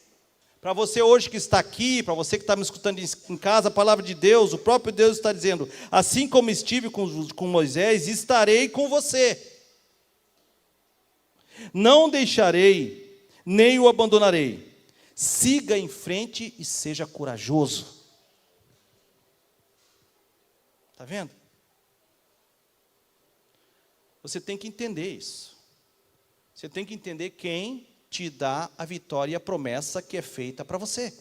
Para você hoje que está aqui, para você que está me escutando em casa, a palavra de Deus, o próprio Deus está dizendo: assim como estive com Moisés, estarei com você. Não deixarei, nem o abandonarei. Siga em frente e seja corajoso. Está vendo? Você tem que entender isso. Você tem que entender quem te dá a vitória e a promessa que é feita para você.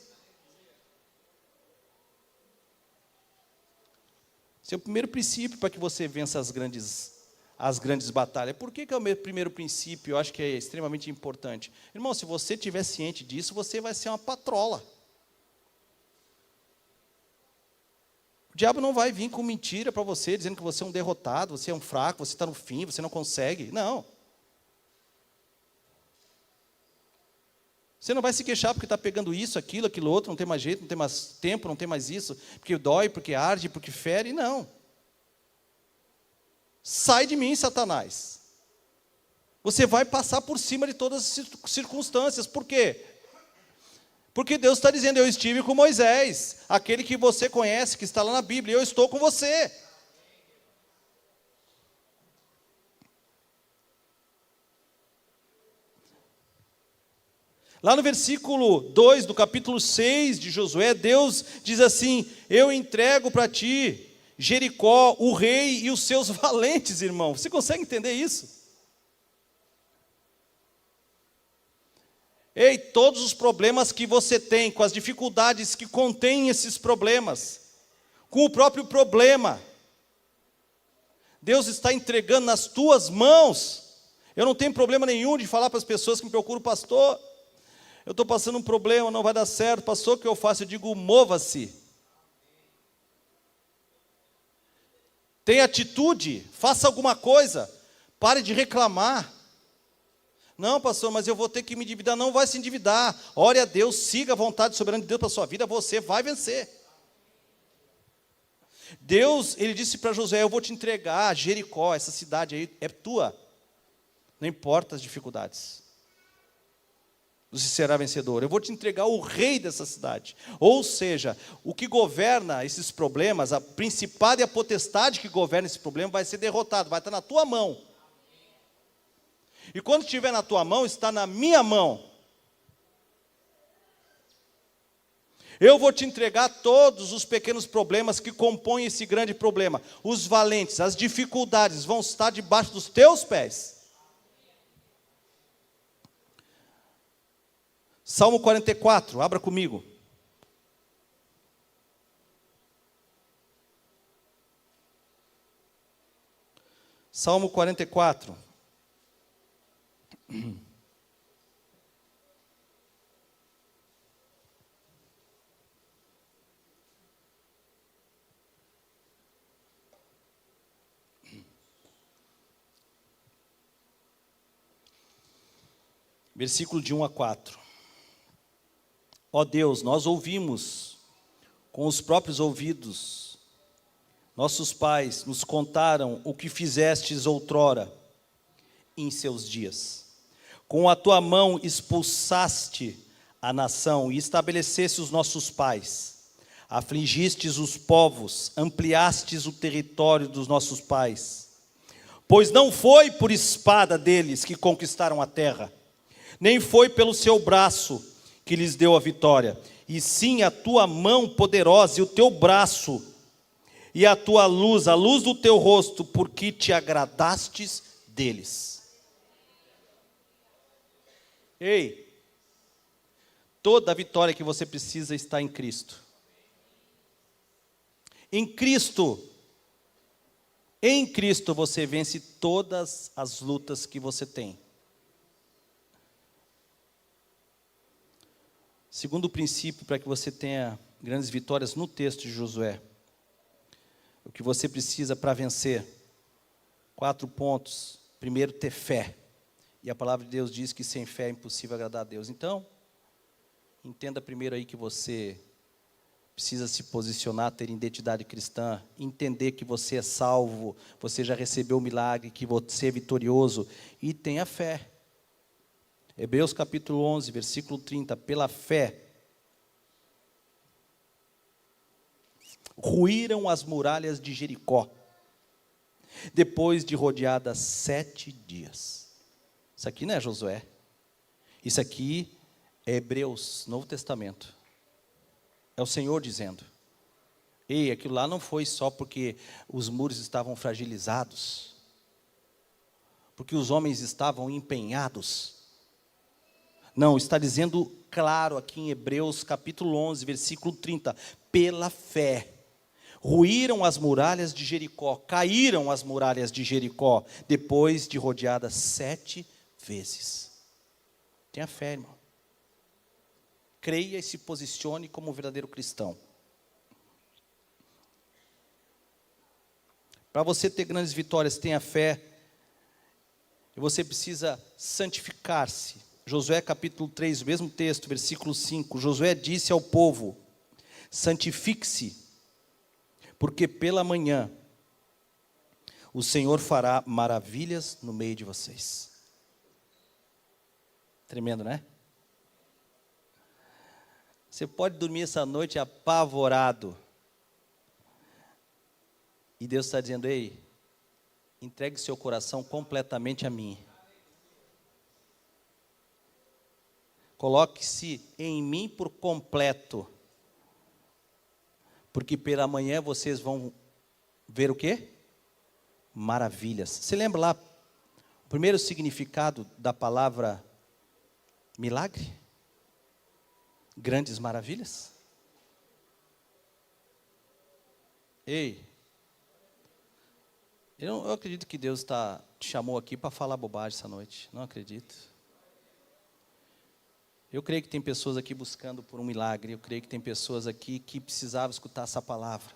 Esse é o primeiro princípio para que você vença as grandes batalhas. Por que é o meu primeiro princípio? Eu acho que é extremamente importante. Irmão, se você estiver ciente disso, você vai ser uma patrola. O diabo não vai vir com mentira para você, dizendo que você é um derrotado, você é um fraco, você está no fim, você não consegue. Não. Você não vai se queixar porque está pegando isso, aquilo outro, não tem mais jeito, não tem mais tempo, não tem mais isso, porque dói, porque arde, porque fere, não. Sai de mim, Satanás. Você vai passar por cima de todas as circunstâncias. Por quê? Porque Deus está dizendo: eu estive com Moisés, aquele que você conhece, que está lá na Bíblia, eu estou com você. Lá no versículo 2 do capítulo 6 de Josué, Deus diz assim: eu entrego para ti Jericó, o rei e os seus valentes, irmão. Você consegue entender isso? Ei, todos os problemas que você tem, com as dificuldades que contêm esses problemas, com o próprio problema, Deus está entregando nas tuas mãos. Eu não tenho problema nenhum de falar para as pessoas que me procuram: pastor, eu estou passando um problema, não vai dar certo, pastor, o que eu faço? Eu digo: mova-se. Tenha atitude, faça alguma coisa, pare de reclamar. Não, pastor, mas eu vou ter que me endividar. Não vai se endividar. Ore a Deus, siga a vontade soberana de Deus para a sua vida, você vai vencer. Deus, ele disse para Josué: eu vou te entregar Jericó, essa cidade aí é tua. Não importa as dificuldades. Você será vencedor. Eu vou te entregar o rei dessa cidade. Ou seja, o que governa esses problemas, a principado e a potestade que governa esse problema vai ser derrotado, vai estar na tua mão. E quando estiver na tua mão, está na minha mão. Eu vou te entregar todos os pequenos problemas que compõem esse grande problema. Os valentes, as dificuldades vão estar debaixo dos teus pés. Salmo 44, abra comigo. Salmo 44. Versículo de 1 a 4. Ó Deus, nós ouvimos com os próprios ouvidos, nossos pais nos contaram o que fizestes outrora em seus dias. Com a tua mão expulsaste a nação e estabeleceste os nossos pais. Afligistes os povos, ampliastes o território dos nossos pais. Pois não foi por espada deles que conquistaram a terra, nem foi pelo seu braço que lhes deu a vitória, e sim a tua mão poderosa e o teu braço, e a tua luz, a luz do teu rosto, porque te agradastes deles. Ei, toda a vitória que você precisa está em Cristo. Em Cristo você vence todas as lutas que você tem. Segundo princípio, para que você tenha grandes vitórias no texto de Josué, o que você precisa para vencer, 4 pontos. Primeiro, ter fé. E a palavra de Deus diz que sem fé é impossível agradar a Deus. Então, entenda primeiro aí que você precisa se posicionar, ter identidade cristã, entender que você é salvo, você já recebeu o milagre, que você é vitorioso, e tenha fé. Hebreus capítulo 11, versículo 30, pela fé, ruíram as muralhas de Jericó, depois de rodeadas 7 dias. Isso aqui não é Josué, isso aqui é Hebreus, Novo Testamento. É o Senhor dizendo: ei, aquilo lá não foi só porque os muros estavam fragilizados, porque os homens estavam empenhados. Não, está dizendo claro aqui em Hebreus capítulo 11, versículo 30. Pela fé, ruíram as muralhas de Jericó, caíram as muralhas de Jericó, depois de rodeadas 7 vezes. Tenha fé, irmão. Creia e se posicione como um verdadeiro cristão. Para você ter grandes vitórias, tenha fé. E você precisa santificar-se. Josué capítulo 3, o mesmo texto, versículo 5. Josué disse ao povo: santifique-se, porque pela manhã o Senhor fará maravilhas no meio de vocês. Tremendo, né? Você pode dormir essa noite apavorado. E Deus está dizendo: ei, entregue seu coração completamente a mim. Coloque-se em mim por completo. Porque pela manhã vocês vão ver o quê? Maravilhas. Você lembra lá o primeiro significado da palavra milagre? Grandes maravilhas. Ei, eu acredito que Deus te chamou aqui para falar bobagem essa noite. Não acredito. Eu creio que tem pessoas aqui buscando por um milagre. Eu creio que tem pessoas aqui que precisavam escutar essa palavra.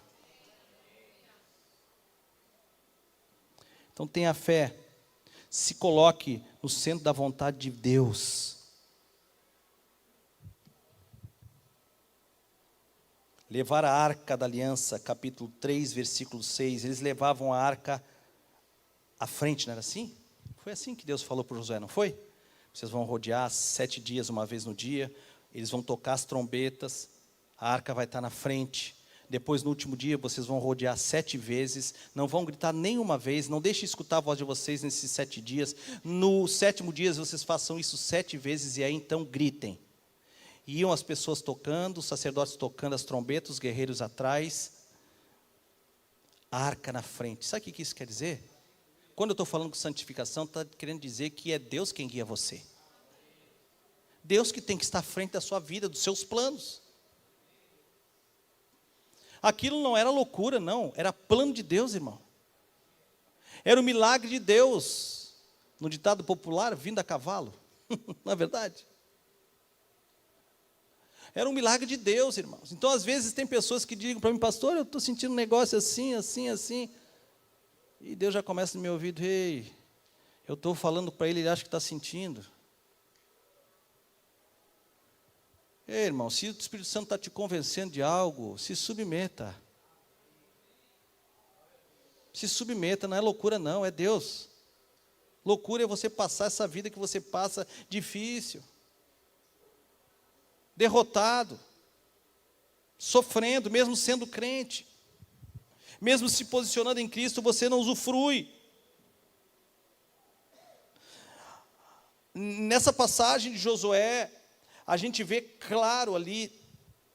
Então tenha fé. Se coloque no centro da vontade de Deus. Levar a arca da aliança, capítulo 3, versículo 6. Eles levavam a arca à frente, não era assim? Foi assim que Deus falou para Josué, não foi? Vocês vão rodear 7 dias, uma vez no dia. Eles vão tocar as trombetas. A arca vai estar na frente. Depois, no último dia, vocês vão rodear 7 vezes. Não vão gritar nenhuma vez. Não deixe escutar a voz de vocês nesses 7 dias. No 7º dia, vocês façam isso 7 vezes. E aí, então, gritem. Iam as pessoas tocando, os sacerdotes tocando as trombetas, os guerreiros atrás. A arca na frente. Sabe o que isso quer dizer? Quando eu estou falando com santificação, está querendo dizer que é Deus quem guia você. Deus que tem que estar à frente da sua vida, dos seus planos. Aquilo não era loucura, não. Era plano de Deus, irmão. Era o milagre de Deus. No ditado popular, vindo a cavalo. Não é verdade? Era um milagre de Deus, irmãos. Então, às vezes, tem pessoas que dizem para mim: pastor, eu estou sentindo um negócio assim, assim, assim. E Deus já começa no meu ouvido: ei, eu estou falando para ele acha que está sentindo. Ei, irmão, se o Espírito Santo está te convencendo de algo, se submeta. Se submeta, não é loucura não, é Deus. Loucura é você passar essa vida que você passa difícil. Derrotado. Sofrendo, mesmo sendo crente. Mesmo se posicionando em Cristo, você não usufrui. Nessa passagem de Josué, a gente vê claro ali,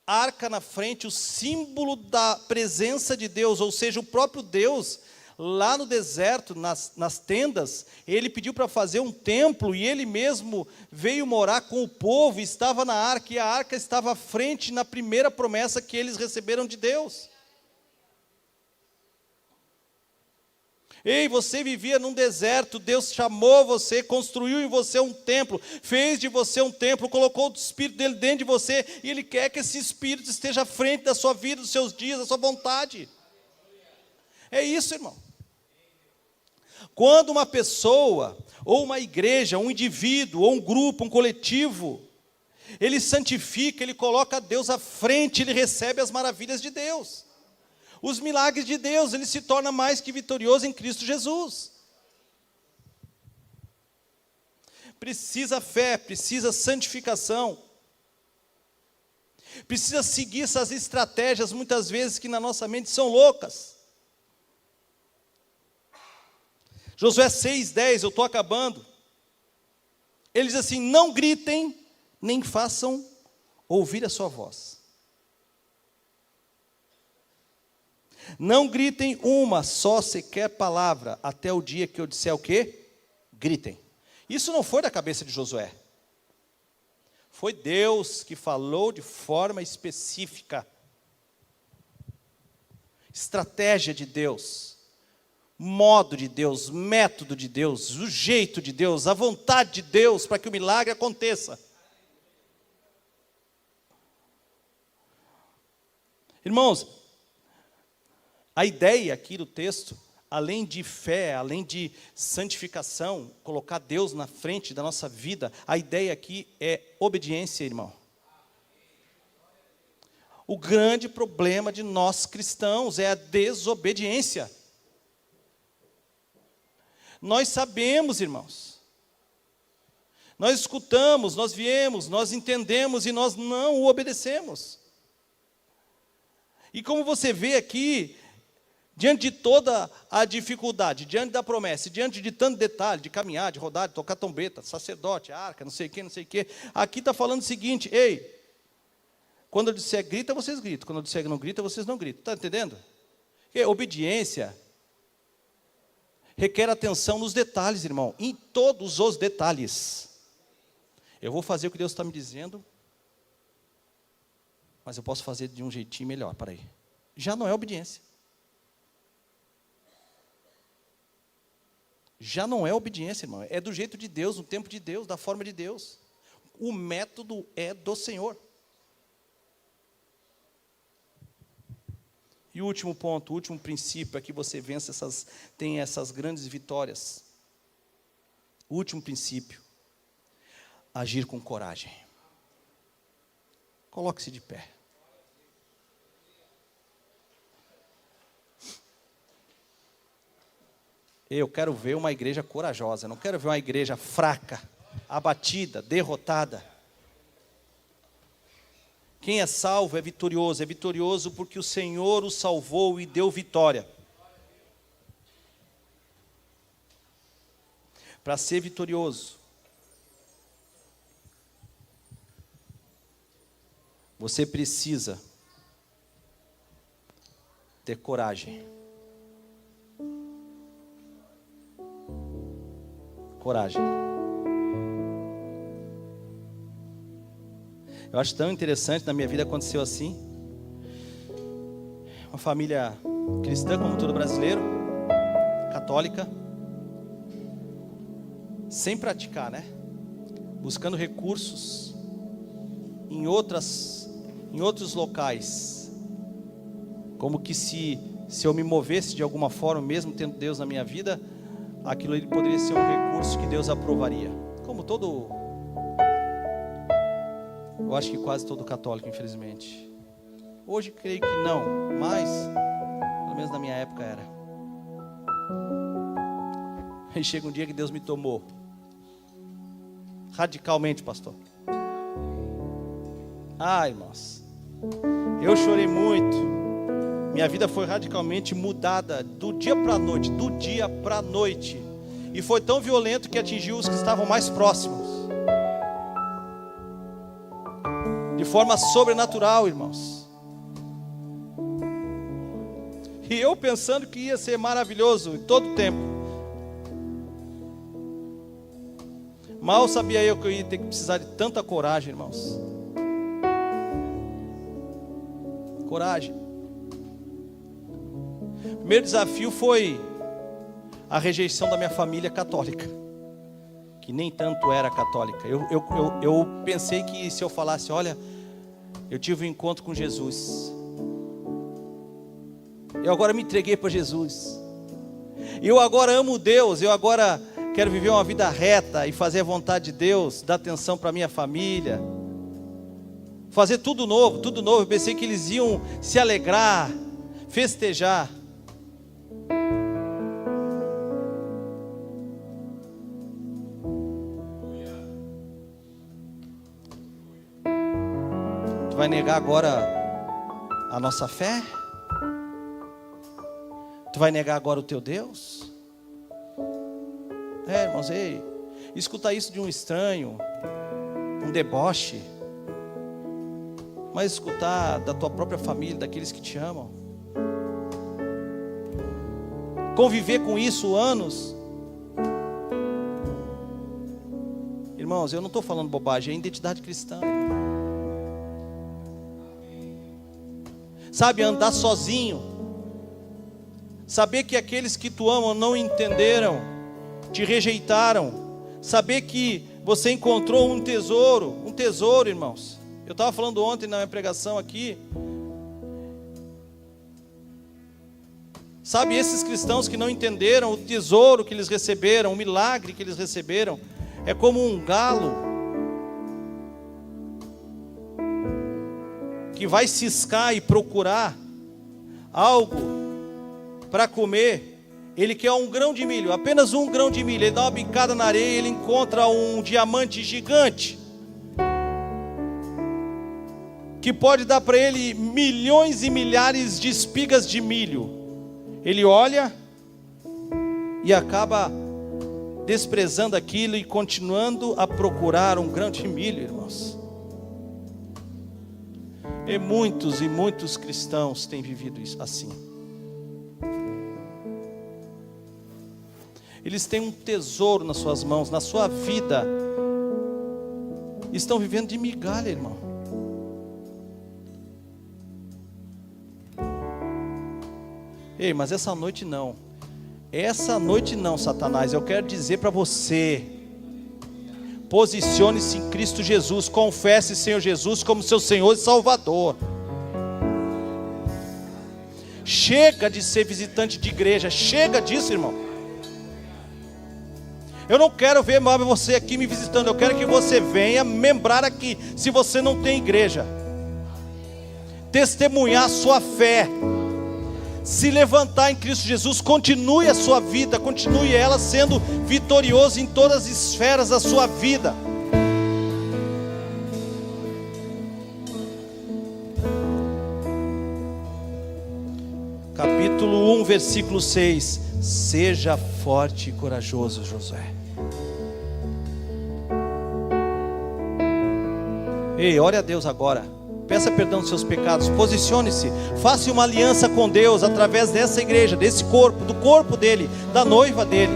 arca na frente, o símbolo da presença de Deus, ou seja, o próprio Deus, lá no deserto, nas tendas, ele pediu para fazer um templo, e ele mesmo veio morar com o povo, estava na arca, e a arca estava à frente na primeira promessa que eles receberam de Deus. Ei, você vivia num deserto, Deus chamou você, construiu em você um templo, fez de você um templo, colocou o Espírito dele dentro de você, e Ele quer que esse Espírito esteja à frente da sua vida, dos seus dias, da sua vontade. É isso, irmão. Quando uma pessoa, ou uma igreja, um indivíduo, ou um grupo, um coletivo, ele santifica, ele coloca Deus à frente, ele recebe as maravilhas de Deus. Os milagres de Deus, ele se torna mais que vitorioso em Cristo Jesus. Precisa fé, precisa santificação. Precisa seguir essas estratégias, muitas vezes, que na nossa mente são loucas. Josué 6:10, eu estou acabando. Ele diz assim: não gritem, nem façam ouvir a sua voz. Não gritem uma só sequer palavra, até o dia que eu disser o quê? Gritem. Isso não foi da cabeça de Josué. Foi Deus que falou de forma específica. Estratégia de Deus, modo de Deus, método de Deus, o jeito de Deus, a vontade de Deus para que o milagre aconteça. Irmãos, a ideia aqui do texto, além de fé, além de santificação, colocar Deus na frente da nossa vida, a ideia aqui é obediência, irmão. O grande problema de nós cristãos é a desobediência. Nós sabemos, irmãos. Nós escutamos, nós viemos, nós entendemos e nós não o obedecemos. E como você vê aqui, diante de toda a dificuldade, diante da promessa, diante de tanto detalhe, de caminhar, de rodar, de tocar trombeta, sacerdote, arca, não sei o que, aqui está falando o seguinte: ei, quando eu disser grita, vocês gritam, quando eu disser não grita, vocês não gritam, está entendendo? Porque obediência requer atenção nos detalhes, irmão, em todos os detalhes. Eu vou fazer o que Deus está me dizendo, mas eu posso fazer de um jeitinho melhor, para aí. Já não é obediência. Já não é obediência, irmão. É do jeito de Deus, no tempo de Deus, da forma de Deus. O método é do Senhor. E o último ponto, o último princípio é que você vence tem essas grandes vitórias. O último princípio: agir com coragem. Coloque-se de pé. Eu quero ver uma igreja corajosa, não quero ver uma igreja fraca, abatida, derrotada. Quem é salvo é vitorioso porque o Senhor o salvou e deu vitória. Para ser vitorioso, você precisa ter coragem. Coragem. Eu acho tão interessante, na minha vida aconteceu assim. Uma família cristã, como todo brasileiro, católica, sem praticar, né? Buscando recursos em outros locais, como que se eu me movesse de alguma forma, mesmo tendo Deus na minha vida, aquilo ali poderia ser um recurso que Deus aprovaria. Como todo, eu acho que quase todo católico, infelizmente. Hoje creio que não, mas pelo menos na minha época era. Aí chega um dia que Deus me tomou radicalmente, pastor. Ai, irmãos, eu chorei muito. Minha vida foi radicalmente mudada do dia para a noite, e foi tão violento que atingiu os que estavam mais próximos, de forma sobrenatural, irmãos. E eu pensando que ia ser maravilhoso em todo o tempo. Mal sabia eu que eu ia ter que precisar de tanta coragem, irmãos. Coragem. O primeiro desafio foi a rejeição da minha família católica, que nem tanto era católica. Eu pensei que se eu falasse: olha, eu tive um encontro com Jesus, eu agora me entreguei para Jesus, eu agora amo Deus, eu agora quero viver uma vida reta e fazer a vontade de Deus, dar atenção para minha família, fazer tudo novo. Eu pensei que eles iam se alegrar, festejar. Tu vai negar agora a nossa fé? Tu vai negar agora o teu Deus? Irmãos, escutar isso de um estranho, um deboche, mas escutar da tua própria família, daqueles que te amam, conviver com isso anos. Irmãos, eu não estou falando bobagem, é identidade cristã. Sabe, andar sozinho, saber que aqueles que tu ama não entenderam, te rejeitaram, saber que você encontrou um tesouro, irmãos. Eu estava falando ontem na minha pregação aqui. Sabe, esses cristãos que não entenderam o tesouro que eles receberam, o milagre que eles receberam, é como um galo que vai ciscar e procurar algo para comer. Ele quer um grão de milho, apenas um grão de milho. Ele dá uma bicada na areia, ele encontra um diamante gigante que pode dar para ele milhões e milhares de espigas de milho. Ele olha e acaba desprezando aquilo e continuando a procurar um grão de milho, irmãos. E muitos cristãos têm vivido isso assim. Eles têm um tesouro nas suas mãos, na sua vida. Estão vivendo de migalha, irmão. Ei, mas essa noite não. Essa noite não, Satanás. Eu quero dizer para você: posicione-se em Cristo Jesus. Confesse o Senhor Jesus como seu Senhor e Salvador. Chega de ser visitante de igreja. Chega disso, irmão. Eu não quero ver mais você aqui me visitando. Eu quero que você venha membrar aqui. Se você não tem igreja, testemunhar a sua fé, se levantar em Cristo Jesus. Continue a sua vida, continue ela sendo vitorioso em todas as esferas da sua vida. Capítulo 1, versículo 6. Seja forte e corajoso, Josué. Ei, ore a Deus agora. Peça perdão dos seus pecados. Posicione-se. Faça uma aliança com Deus através dessa igreja, desse corpo, do corpo dele, da noiva dele.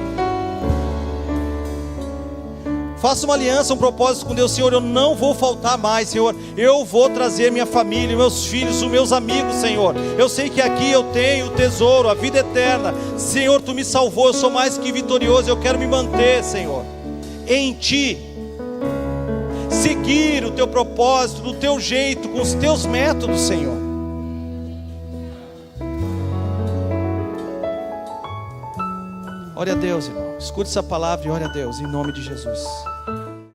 Faça uma aliança, um propósito com Deus. Senhor, eu não vou faltar mais, Senhor. Eu vou trazer minha família, meus filhos, os meus amigos, Senhor. Eu sei que aqui eu tenho o tesouro, a vida eterna. Senhor, Tu me salvou, eu sou mais que vitorioso. Eu quero me manter, Senhor, em Ti. Seguir o Teu propósito, do Teu jeito, com os Teus métodos, Senhor. Ore a Deus, irmão. Escute essa palavra e ore a Deus, em nome de Jesus.